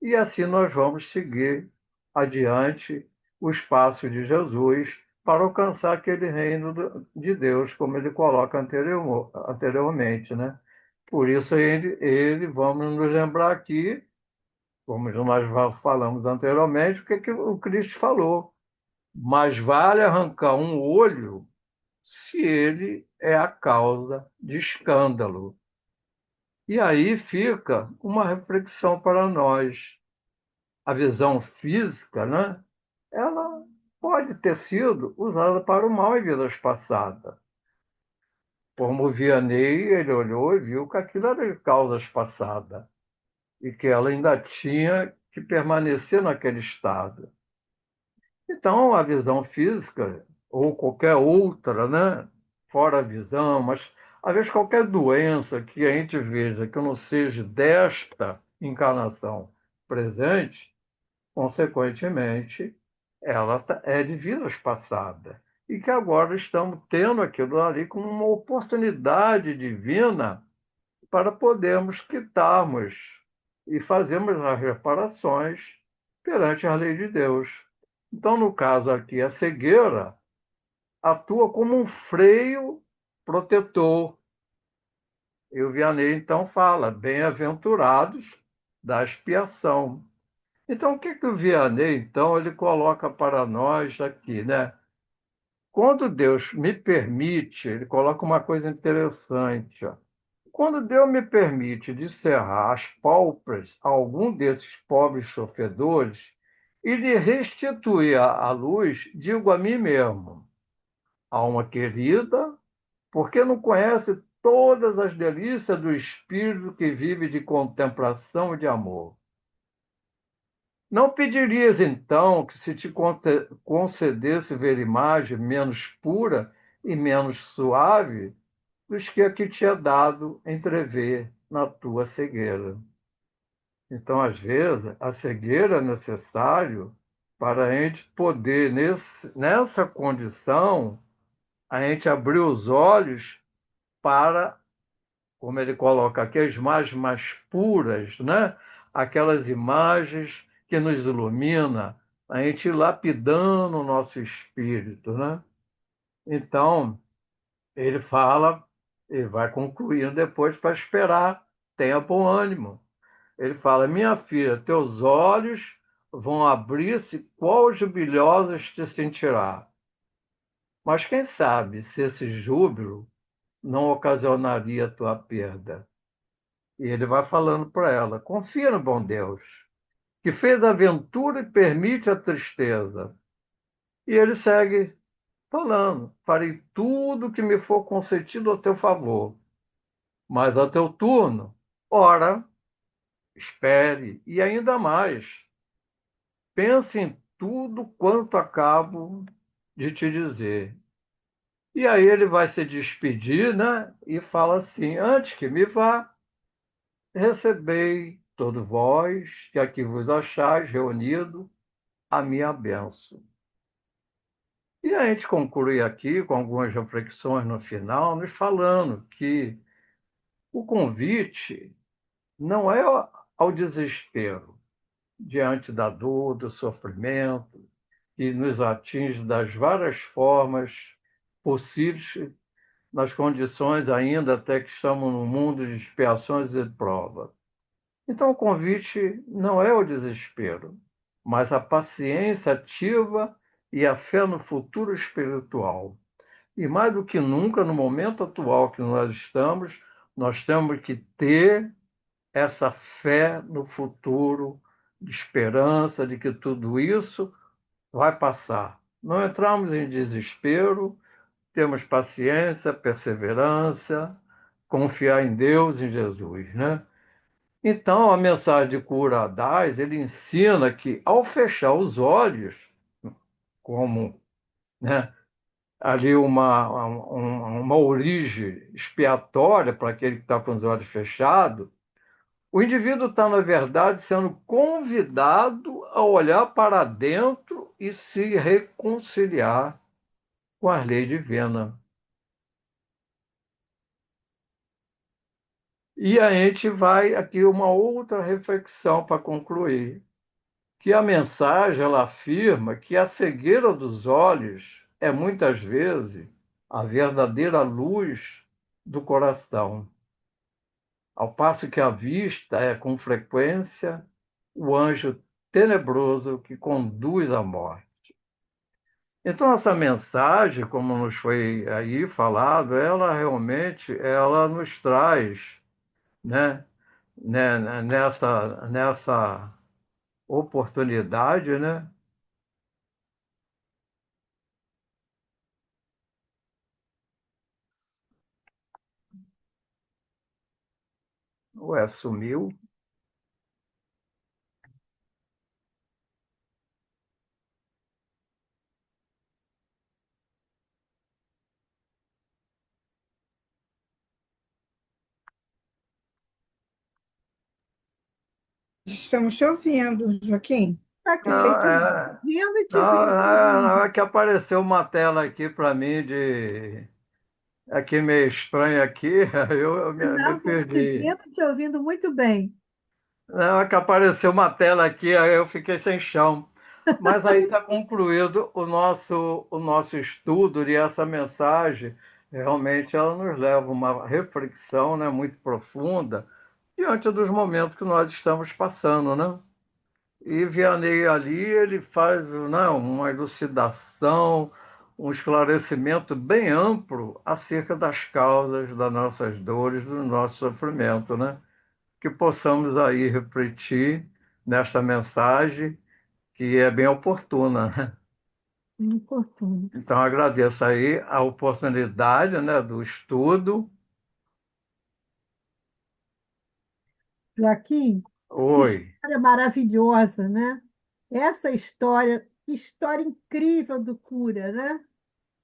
Speaker 2: E assim nós vamos seguir adiante os passos de Jesus para alcançar aquele reino de Deus, como ele coloca anteriormente, né? Por isso vamos nos lembrar aqui como nós falamos anteriormente, o que, que o Cristo falou? Mais vale arrancar um olho se ele é a causa de escândalo. E aí fica uma reflexão para nós. A visão física, né? Ela pode ter sido usada para o mal em vidas passadas. Como Vianney, ele olhou e viu que aquilo era de causas passadas e que ela ainda tinha que permanecer naquele estado. Então, a visão física, ou qualquer outra, né? Fora a visão, mas às vezes qualquer doença que a gente veja que não seja desta encarnação presente, consequentemente, é de vidas passadas. E que agora estamos tendo aquilo ali como uma oportunidade divina para podermos quitarmos e fazermos as reparações perante a lei de Deus. Então, no caso aqui, a cegueira atua como um freio protetor. E o Vianney, então, fala: bem-aventurados da expiação. Então, o que que o Vianney, então, ele coloca para nós aqui, né? Quando Deus me permite, ele coloca uma coisa interessante, ó. Quando Deus me permite descerrar as pálpebras a algum desses pobres sofredores e lhe restituir a luz, digo a mim mesmo, alma querida, porque não conhece todas as delícias do espírito que vive de contemplação e de amor. Não pedirias, então, que se te concedesse ver imagem menos pura e menos suave dos que aqui te é dado entrever na tua cegueira? Então, às vezes, a cegueira é necessário para a gente poder, nessa condição, a gente abrir os olhos para, como ele coloca aqui, as imagens mais puras, né? Aquelas imagens que nos ilumina, a gente ir lapidando o nosso espírito, né? Então, ele fala, e vai concluindo depois para esperar, tenha bom ânimo. Ele fala: minha filha, teus olhos vão abrir-se, qual jubilosos te sentirá. Mas quem sabe se esse júbilo não ocasionaria tua perda. E ele vai falando para ela: confia no bom Deus, que fez a aventura e permite a tristeza. E ele segue falando: farei tudo que me for consentido a teu favor, mas a teu turno, ora, espere, e ainda mais. Pense em tudo quanto acabo de te dizer. E aí ele vai se despedir, né? E fala assim: antes que me vá, recebei todo vós que aqui vos achais reunido a minha bênção. E a gente conclui aqui com algumas reflexões no final, nos falando que o convite não é ao desespero diante da dor, do sofrimento, que nos atinge das várias formas possíveis, nas condições ainda até que estamos num mundo de expiações e de prova. Então, o convite não é o desespero, mas a paciência ativa e a fé no futuro espiritual. E mais do que nunca, no momento atual que nós estamos, nós temos que ter essa fé no futuro, de esperança de que tudo isso vai passar. Não entramos em desespero, temos paciência, perseverança, confiar em Deus, em Jesus, né? Então, a mensagem de cura dais, ele ensina que ao fechar os olhos, como, né, ali uma origem expiatória para aquele que está com os olhos fechados, o indivíduo está, na verdade, sendo convidado a olhar para dentro e se reconciliar com a lei divina. E a gente vai aqui uma outra reflexão para concluir, que a mensagem ela afirma que a cegueira dos olhos é muitas vezes a verdadeira luz do coração, ao passo que a vista é com frequência o anjo tenebroso que conduz à morte. Então, essa mensagem, como nos foi aí falado, ela realmente ela nos traz, né, nessa oportunidade, né? Ué, sumiu?
Speaker 3: Estamos te ouvindo, Joaquim.
Speaker 1: Tá aqui,
Speaker 2: Não,
Speaker 1: te vendo e te
Speaker 2: não,
Speaker 1: vendo.
Speaker 2: não, é que apareceu uma tela aqui para mim de aqui meio estranha aqui, eu me
Speaker 1: Não, estou te
Speaker 2: perdi.
Speaker 1: vendo e te ouvindo muito bem.
Speaker 2: Não, é que apareceu uma tela aqui, aí eu fiquei sem chão. Mas aí está concluído o nosso estudo e essa mensagem realmente ela nos leva a uma reflexão, né, muito profunda diante dos momentos que nós estamos passando, né? E Vianney ali ele faz, né, uma elucidação, um esclarecimento bem amplo acerca das causas das nossas dores, do nosso sofrimento, né? Que possamos aí refletir nesta mensagem que é bem oportuna, né?
Speaker 1: Oportuno.
Speaker 2: Então agradeço aí a oportunidade, né, do estudo.
Speaker 1: Joaquim, que
Speaker 2: Oi.
Speaker 1: história maravilhosa, né? Essa história, que história incrível do cura, né?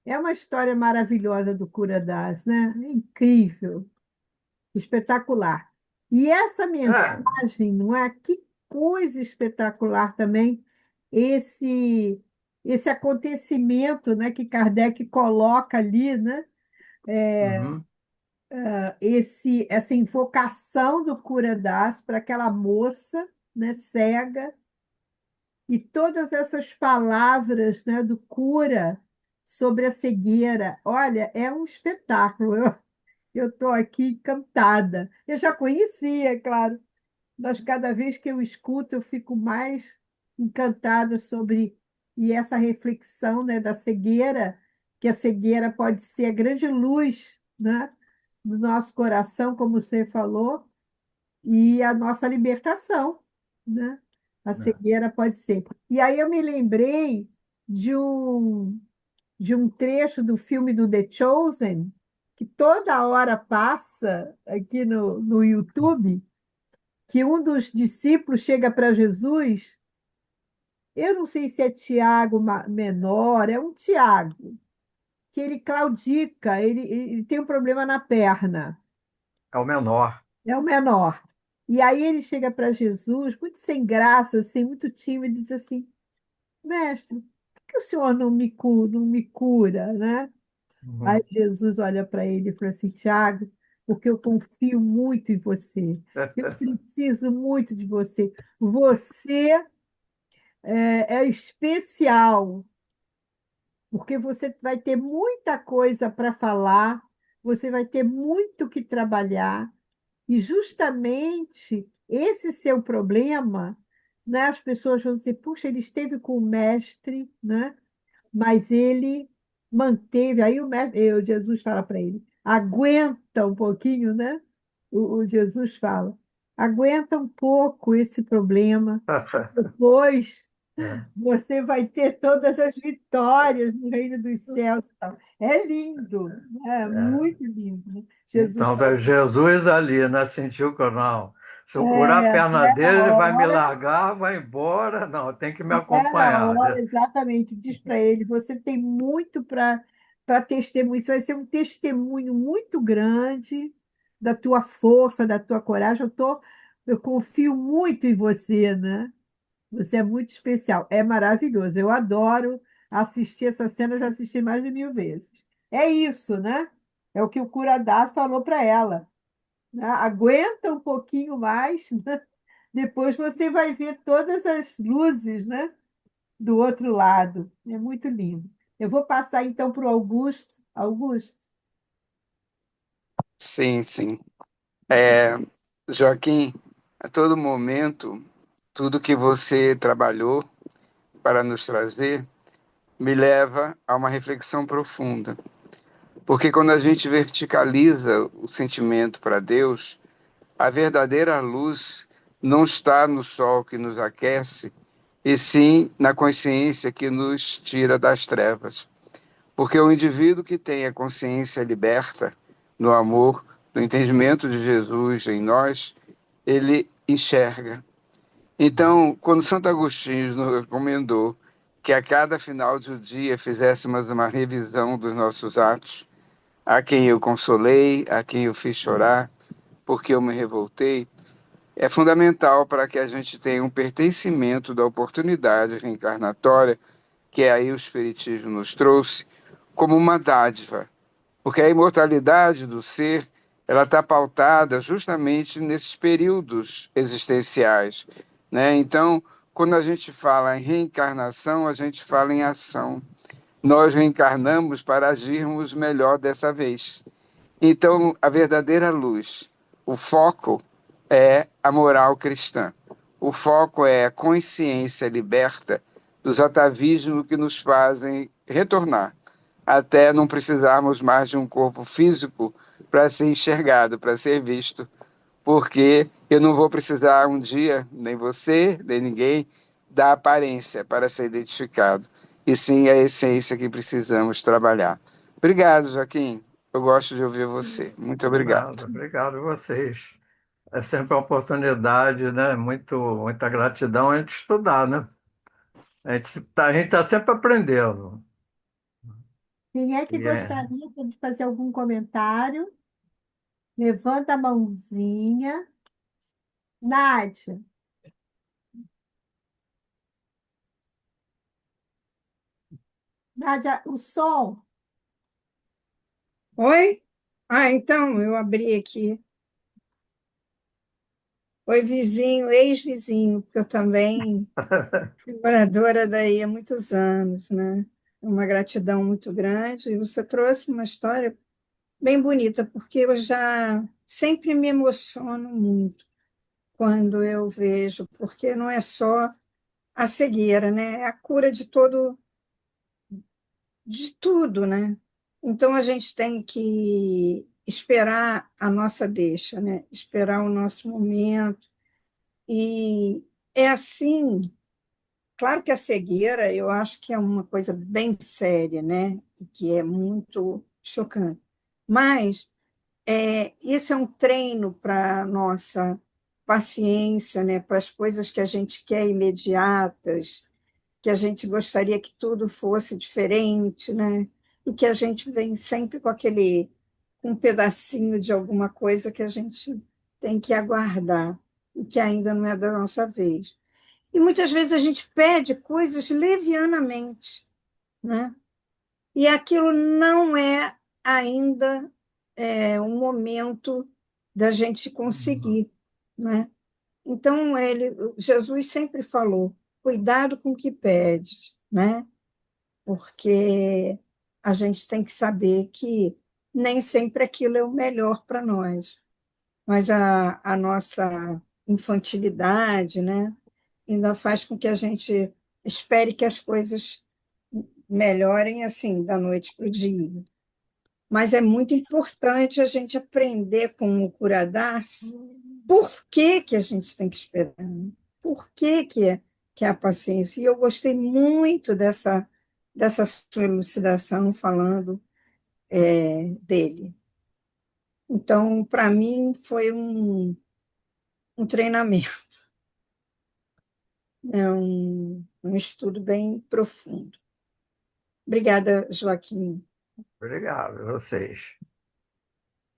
Speaker 1: É uma história maravilhosa do Cura Das, né? É incrível, espetacular. E essa
Speaker 2: É.
Speaker 1: mensagem, não é? Que coisa espetacular também esse acontecimento, né, que Kardec coloca ali, né?
Speaker 2: Uhum.
Speaker 1: Essa invocação do Cura Das para aquela moça, né, cega, e todas essas palavras, né, do cura sobre a cegueira. Olha, é um espetáculo. Eu estou aqui encantada. Eu já conhecia, é claro, mas cada vez que eu escuto, eu fico mais encantada sobre e essa reflexão, né, da cegueira, que a cegueira pode ser a grande luz, né, do nosso coração, como você falou, e a nossa libertação, né? A cegueira pode ser. E aí eu me lembrei de um trecho do filme do The Chosen, que toda hora passa aqui no YouTube, que um dos discípulos chega para Jesus, eu não sei se é Tiago menor, é um Tiago, que ele claudica, ele tem um problema na perna,
Speaker 2: É o menor.
Speaker 1: é o menor. E aí ele chega para Jesus, muito sem graça, assim, muito tímido, e diz assim, mestre, por que o senhor não me cura, né? Aí
Speaker 2: Uhum.
Speaker 1: Jesus olha para ele e fala assim, Tiago, porque eu confio muito em você. Eu preciso muito de você. Você é especial, porque você vai ter muita coisa para falar, você vai ter muito que trabalhar, e justamente esse seu problema, né, as pessoas vão dizer, puxa, ele esteve com o mestre, né? Mas ele manteve. Aí Jesus fala para ele: aguenta um pouquinho, né? O Jesus fala: aguenta um pouco esse problema, depois
Speaker 2: É,
Speaker 1: você vai ter todas as vitórias no reino dos céus. E tal. É lindo, né?
Speaker 2: é.
Speaker 1: Muito lindo, né? Jesus
Speaker 2: Então,
Speaker 1: fala,
Speaker 2: tá Jesus ali, né? Sentiu que eu não. Se eu curar a
Speaker 1: não
Speaker 2: perna
Speaker 1: é na
Speaker 2: dele, ele vai me
Speaker 1: hora.
Speaker 2: largar, vai embora. Não, tem que me
Speaker 1: É na
Speaker 2: acompanhar,
Speaker 1: hora,
Speaker 2: né?
Speaker 1: exatamente. Diz para ele: você tem muito para testemunho. Isso vai ser um testemunho muito grande da tua força, da tua coragem. Eu confio muito em você, né? Você é muito especial. É maravilhoso. Eu adoro assistir essa cena, eu já assisti mais de 1000 vezes. É isso, né? É o que o Curadás falou para ela, né? Aguenta um pouquinho mais, né? Depois você vai ver todas as luzes, né? Do outro lado. É muito lindo. Eu vou passar então para o Augusto. Augusto,
Speaker 4: Sim, sim. É, Joaquim, a todo momento. Tudo que você trabalhou para nos trazer me leva a uma reflexão profunda. Porque quando a gente verticaliza o sentimento para Deus, a verdadeira luz não está no sol que nos aquece, e sim na consciência que nos tira das trevas. Porque o indivíduo que tem a consciência liberta no amor, no entendimento de Jesus em nós, ele enxerga. Então, quando Santo Agostinho nos recomendou que a cada final do dia fizéssemos uma revisão dos nossos atos, a quem eu consolei, a quem eu fiz chorar, porque eu me revoltei, é fundamental para que a gente tenha um pertencimento da oportunidade reencarnatória que aí o Espiritismo nos trouxe, como uma dádiva, porque a imortalidade do ser ela está pautada justamente nesses períodos existenciais, né? Então, quando a gente fala em reencarnação, a gente fala em ação. Nós reencarnamos para agirmos melhor dessa vez. Então, a verdadeira luz, o foco é a moral cristã. O foco é a consciência liberta dos atavismos que nos fazem retornar, até não precisarmos mais de um corpo físico para ser enxergado, para ser visto, porque eu não vou precisar um dia, nem você, nem ninguém, da aparência para ser identificado, e sim a essência que precisamos trabalhar. Obrigado, Joaquim. Eu gosto de ouvir você. Muito
Speaker 2: Nada,
Speaker 4: obrigado.
Speaker 2: obrigado a vocês. É sempre uma oportunidade, né? Muita gratidão a gente estudar, né? A gente tá sempre aprendendo.
Speaker 1: Quem é que
Speaker 2: E é,
Speaker 1: gostaria de fazer algum comentário? Levanta a mãozinha. Nádia, Nádia, o som.
Speaker 3: Oi? Ah, então, eu abri aqui. Oi, vizinho, ex-vizinho, porque eu também fui moradora daí há muitos anos, né? Uma gratidão muito grande. E você trouxe uma história bem bonita, porque eu já sempre me emociono muito quando eu vejo, porque não é só a cegueira, né? É a cura de tudo, né? Então a gente tem que esperar a nossa deixa, né? Esperar o nosso momento. E é assim, claro que a cegueira eu acho que é uma coisa bem séria, né? E que é muito chocante. Mas isso é um treino para a nossa paciência, né? Para as coisas que a gente quer imediatas, que a gente gostaria que tudo fosse diferente, né? E que a gente vem sempre com um pedacinho de alguma coisa que a gente tem que aguardar e que ainda não é da nossa vez. E muitas vezes a gente pede coisas levianamente, né? E aquilo não é ainda um momento da gente conseguir, né? Então Jesus sempre falou: cuidado com o que pede, né? Porque a gente tem que saber que nem sempre aquilo é o melhor para nós, mas a nossa infantilidade, né, ainda faz com que a gente espere que as coisas melhorem assim, da noite para o dia. Mas é muito importante a gente aprender com o Curadas por que, que a gente tem que esperar, né? Por que é a paciência. E eu gostei muito dessa sua elucidação falando dele. Então, para mim, foi um treinamento, né? Um estudo bem profundo. Obrigada, Joaquim.
Speaker 2: obrigado a vocês.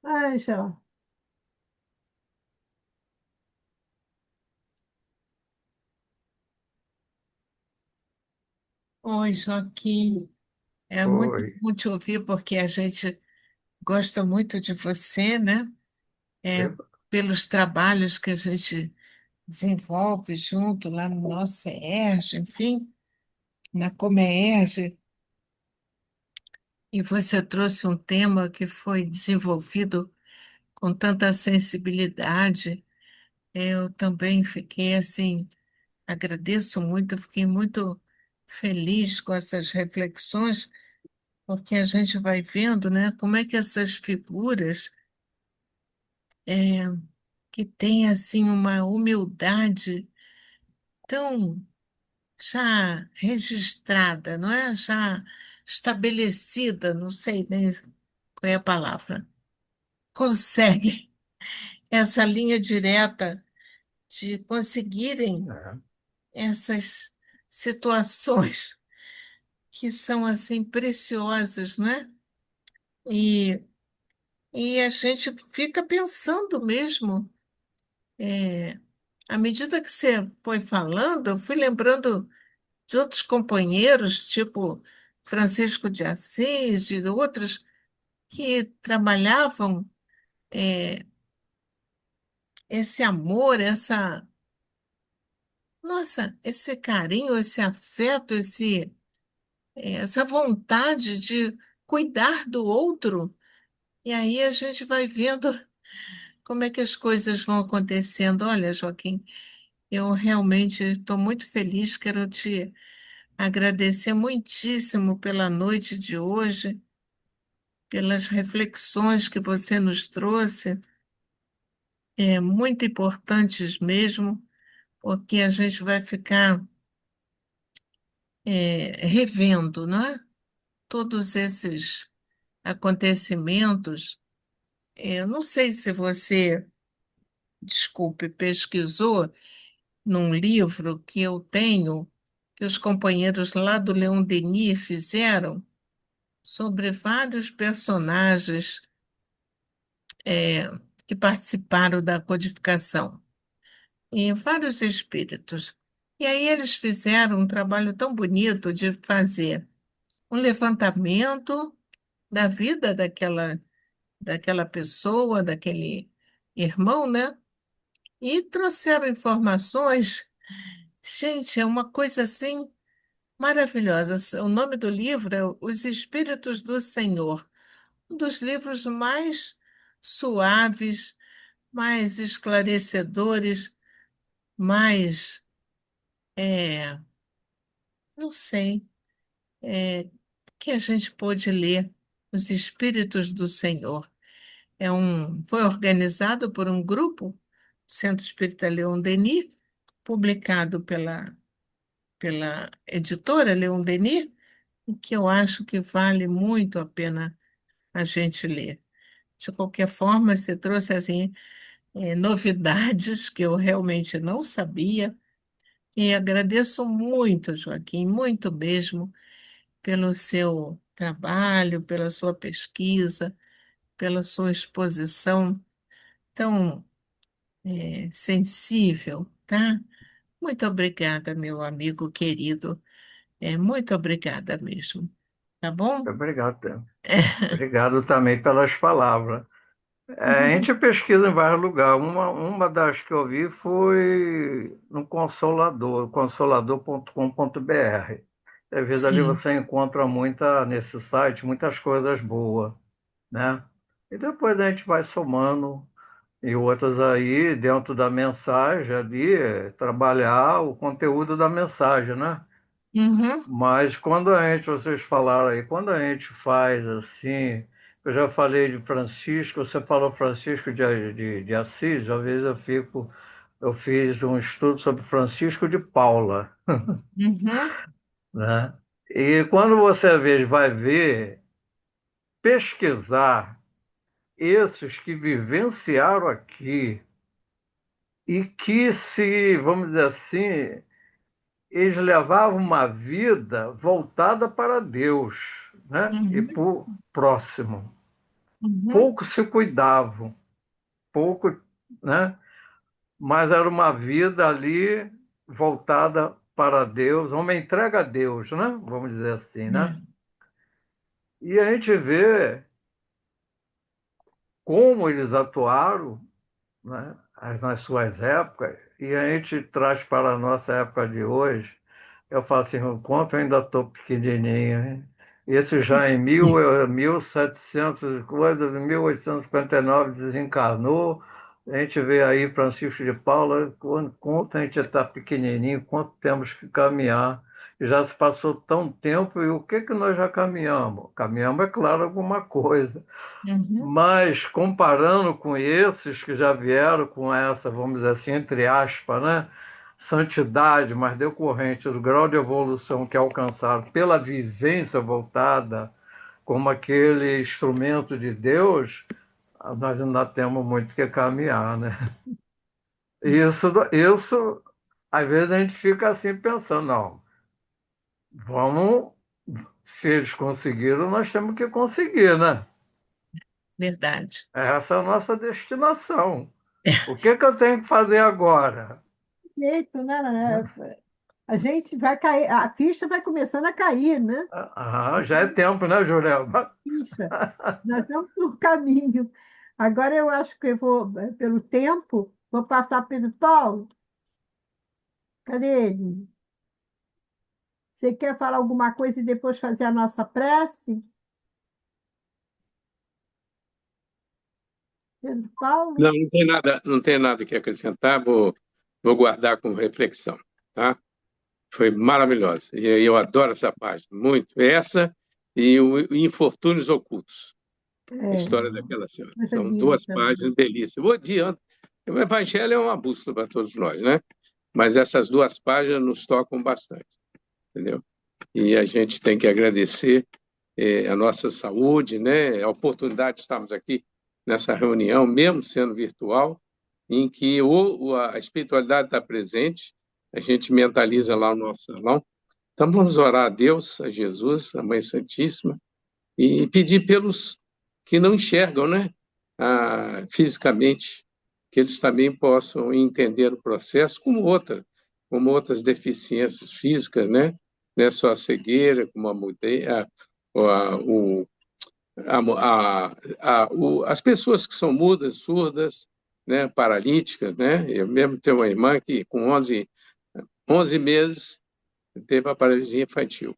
Speaker 1: Ângela,
Speaker 5: Oi, Joaquim. É muito
Speaker 2: Oi.
Speaker 5: bom te ouvir, porque a gente gosta muito de você, né? É,
Speaker 2: Eba.
Speaker 5: pelos trabalhos que a gente desenvolve junto lá no nosso CERJ, enfim, na Comerj. E você trouxe um tema que foi desenvolvido com tanta sensibilidade. Eu também fiquei assim agradeço muito, eu fiquei muito feliz com essas reflexões, porque a gente vai vendo, né, como é que essas figuras é, que têm assim uma humildade tão já registrada, não é? Já estabelecida, não sei nem qual é a palavra, conseguem essa linha direta de conseguirem
Speaker 2: né?
Speaker 5: essas situações que são assim preciosas, né? E, e a gente fica pensando mesmo, à medida que você foi falando, eu fui lembrando de outros companheiros, tipo Francisco de Assis, e outros que trabalhavam esse amor, nossa, esse carinho, esse afeto, essa vontade de cuidar do outro. E aí a gente vai vendo como é que as coisas vão acontecendo. Olha, Joaquim, eu realmente estou muito feliz, quero te agradecer muitíssimo pela noite de hoje, pelas reflexões que você nos trouxe, muito importantes mesmo, porque a gente vai ficar revendo, não é? Todos esses acontecimentos. Eu não sei se você, desculpe, pesquisou num livro que eu tenho, que os companheiros lá do Leon Denis fizeram, sobre vários personagens é, que participaram da codificação, e vários espíritos. E aí eles fizeram um trabalho tão bonito de fazer um levantamento da vida daquela pessoa, daquele irmão, né? E trouxeram informações. Gente, é uma coisa assim maravilhosa. O nome do livro é Os Espíritos do Senhor, um dos livros mais suaves, mais esclarecedores, mais, é, não sei, que a gente pôde ler. Os Espíritos do Senhor. Foi organizado por um grupo, Centro Espírita Leon Denis, publicado pela editora Leon Denis, que eu acho que vale muito a pena a gente ler. De qualquer forma, você trouxe assim, novidades que eu realmente não sabia, e agradeço muito, Joaquim, muito mesmo, pelo seu trabalho, pela sua pesquisa, pela sua exposição tão sensível, tá? Muito obrigada, meu amigo querido. Muito obrigada mesmo, tá bom?
Speaker 2: Obrigado. Obrigado também pelas palavras. A gente pesquisa em vários lugares. Uma das que eu vi foi no Consolador, consolador.com.br. Às vezes ali
Speaker 5: Sim.
Speaker 2: você encontra nesse site, muitas coisas boas, né? E depois a gente vai somando e outras aí dentro da mensagem ali, trabalhar o conteúdo da mensagem, né?
Speaker 5: Uhum,
Speaker 2: Mas vocês falaram aí, quando a gente faz assim, eu já falei de Francisco, você falou Francisco de Assis, às vezes eu fiz um estudo sobre Francisco de Paula,
Speaker 5: uhum,
Speaker 2: né? E quando você às vezes vai pesquisar esses que vivenciaram aqui e que se, vamos dizer assim, eles levavam uma vida voltada para Deus, né? E
Speaker 5: uhum,
Speaker 2: para o próximo.
Speaker 5: uhum,
Speaker 2: Pouco se cuidavam, pouco, né? Mas era uma vida ali voltada para Deus, uma entrega a Deus, né? Vamos dizer assim, né?
Speaker 5: é,
Speaker 2: E a gente vê como eles atuaram, né? Nas suas épocas, e a gente traz para a nossa época de hoje. Eu falo assim, enquanto eu ainda estou pequenininho, hein? Esse já em 1700, coisa, 1859 desencarnou, A gente vê aí Francisco de Paula, quanto a gente está pequenininho, quanto temos que caminhar. E já se passou tão tempo, e o que que nós já caminhamos? Caminhamos, é claro, alguma coisa.
Speaker 5: Uhum.
Speaker 2: Mas comparando com esses que já vieram com essa, vamos dizer assim, entre aspas, né? Santidade, mas decorrente do grau de evolução que alcançaram pela vivência voltada como aquele instrumento de Deus, nós ainda temos muito que caminhar, né? Isso, às vezes a gente fica assim pensando, não, vamos, se eles conseguiram, nós temos que conseguir, né?
Speaker 5: Verdade.
Speaker 2: Essa é a nossa destinação. O que que eu tenho que fazer agora?
Speaker 1: Jeito, né? A gente vai cair, a ficha vai começando a cair, né?
Speaker 2: Ah, já é tempo, né, Jurema?
Speaker 1: Ficha. Nós estamos no caminho. Agora eu acho que eu vou, pelo tempo, vou passar Pedro Paulo. Cadê ele? Você quer falar alguma coisa e depois fazer a nossa prece? Pedro Paulo?
Speaker 6: Não, não tem nada que acrescentar, vou guardar como reflexão, tá? Foi maravilhosa. E eu adoro essa página, muito. Essa e o Infortúnios Ocultos, a
Speaker 1: É,
Speaker 6: história daquela senhora.
Speaker 1: coisa
Speaker 6: São
Speaker 1: linda
Speaker 6: duas
Speaker 1: também.
Speaker 6: páginas belíssimas. Vou adiante. O Evangelho é uma bússola para todos nós, né? Mas essas duas páginas nos tocam bastante, entendeu? E a gente tem que agradecer a nossa saúde, né? A oportunidade de estarmos aqui nessa reunião, mesmo sendo virtual, em que a espiritualidade está presente, a gente mentaliza lá o nosso salão. Então, vamos orar a Deus, a Jesus, a Mãe Santíssima, e pedir pelos que não enxergam, né? Fisicamente, que eles também possam entender o processo como outras deficiências físicas, né? Não é só a cegueira, como a mudez, o, as pessoas que são mudas, surdas, né, paralíticas, né? Eu mesmo tenho uma irmã que com 11 meses teve a paralisia infantil.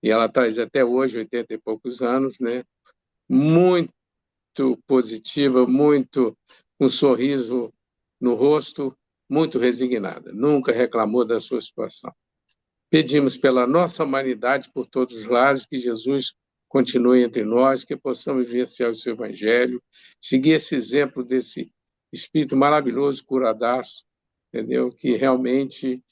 Speaker 6: E ela traz até hoje 80 e poucos anos, né? Muito positiva, muito com um sorriso no rosto, muito resignada. Nunca reclamou da sua situação. Pedimos pela nossa humanidade, por todos os lados, que Jesus continue entre nós, que possamos vivenciar o seu Evangelho, seguir esse exemplo desse Espírito maravilhoso, curadaço, entendeu? Que realmente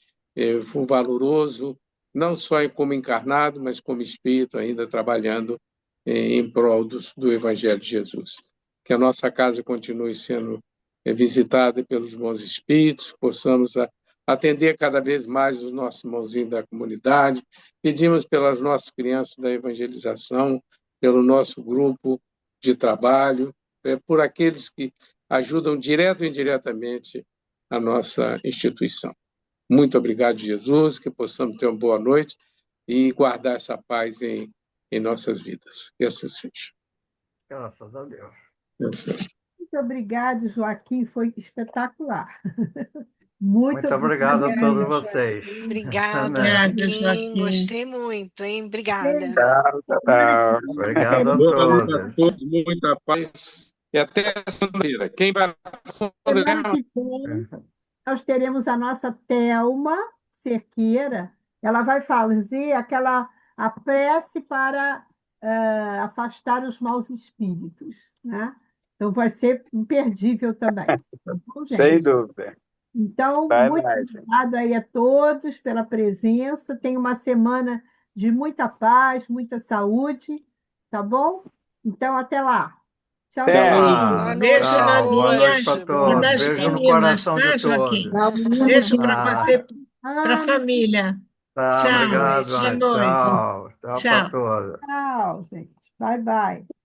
Speaker 6: foi valoroso, não só como encarnado, mas como Espírito, ainda trabalhando em prol do Evangelho de Jesus. Que a nossa casa continue sendo visitada pelos bons Espíritos, possamos atender cada vez mais os nossos irmãozinhos da comunidade. Pedimos pelas nossas crianças da evangelização, pelo nosso grupo de trabalho, por aqueles que ajudam direto ou indiretamente a nossa instituição. Muito obrigado, Jesus, que possamos ter uma boa noite e guardar essa paz em nossas vidas. Que assim seja.
Speaker 2: Graças a Deus.
Speaker 1: Muito obrigado, Joaquim, foi espetacular. Muito
Speaker 2: Muito obrigado a
Speaker 1: obrigada
Speaker 2: todos
Speaker 3: Obrigada,
Speaker 2: vocês.
Speaker 3: Joaquim.
Speaker 7: Obrigada,
Speaker 2: Amém.
Speaker 5: Obrigada,
Speaker 7: Joaquim.
Speaker 5: Joaquim.
Speaker 7: Gostei muito, hein? Obrigada.
Speaker 1: mesmo.
Speaker 4: Tchau, tchau,
Speaker 1: Semana que
Speaker 4: tchau.
Speaker 1: vem
Speaker 2: Obrigado a
Speaker 1: teremos,
Speaker 6: Boa noite a
Speaker 2: todos.
Speaker 6: todos, muita paz e até segunda-feira. Quem vai
Speaker 1: semana que vem nós teremos a nossa Thelma Cerqueira. Ela vai fazer a prece para afastar os maus espíritos, né? Então vai ser imperdível também. Tá bom,
Speaker 4: Sem
Speaker 1: gente?
Speaker 4: dúvida.
Speaker 1: Então,
Speaker 4: Vai
Speaker 1: muito
Speaker 4: lá, gente.
Speaker 1: obrigada aí a todos pela presença. Tenha uma semana de muita paz, muita saúde, tá bom? Então, até lá.
Speaker 6: Até
Speaker 4: Até
Speaker 6: lá.
Speaker 1: Tchauzinho.
Speaker 7: Boa
Speaker 2: Ah,
Speaker 5: Beijo
Speaker 7: noite a
Speaker 5: nas
Speaker 2: tchau. Boa noite
Speaker 5: meninas
Speaker 2: para
Speaker 7: todos. Boa
Speaker 5: e
Speaker 2: todos.
Speaker 5: nas
Speaker 7: noite.
Speaker 2: Beijo no
Speaker 5: meninas,
Speaker 2: coração de
Speaker 5: tá,
Speaker 2: todos.
Speaker 5: Joaquim?
Speaker 1: Tchau,
Speaker 5: Beijo
Speaker 1: menina.
Speaker 5: para
Speaker 2: Ah,
Speaker 5: você, para a
Speaker 1: Ana,
Speaker 5: família.
Speaker 2: tá,
Speaker 7: Boa
Speaker 5: Tchau.
Speaker 2: obrigado.
Speaker 5: Boa
Speaker 7: noite.
Speaker 5: noite.
Speaker 2: Tchau. Tchau para
Speaker 5: Tchau.
Speaker 2: todos.
Speaker 1: tchau, gente. Bye, bye.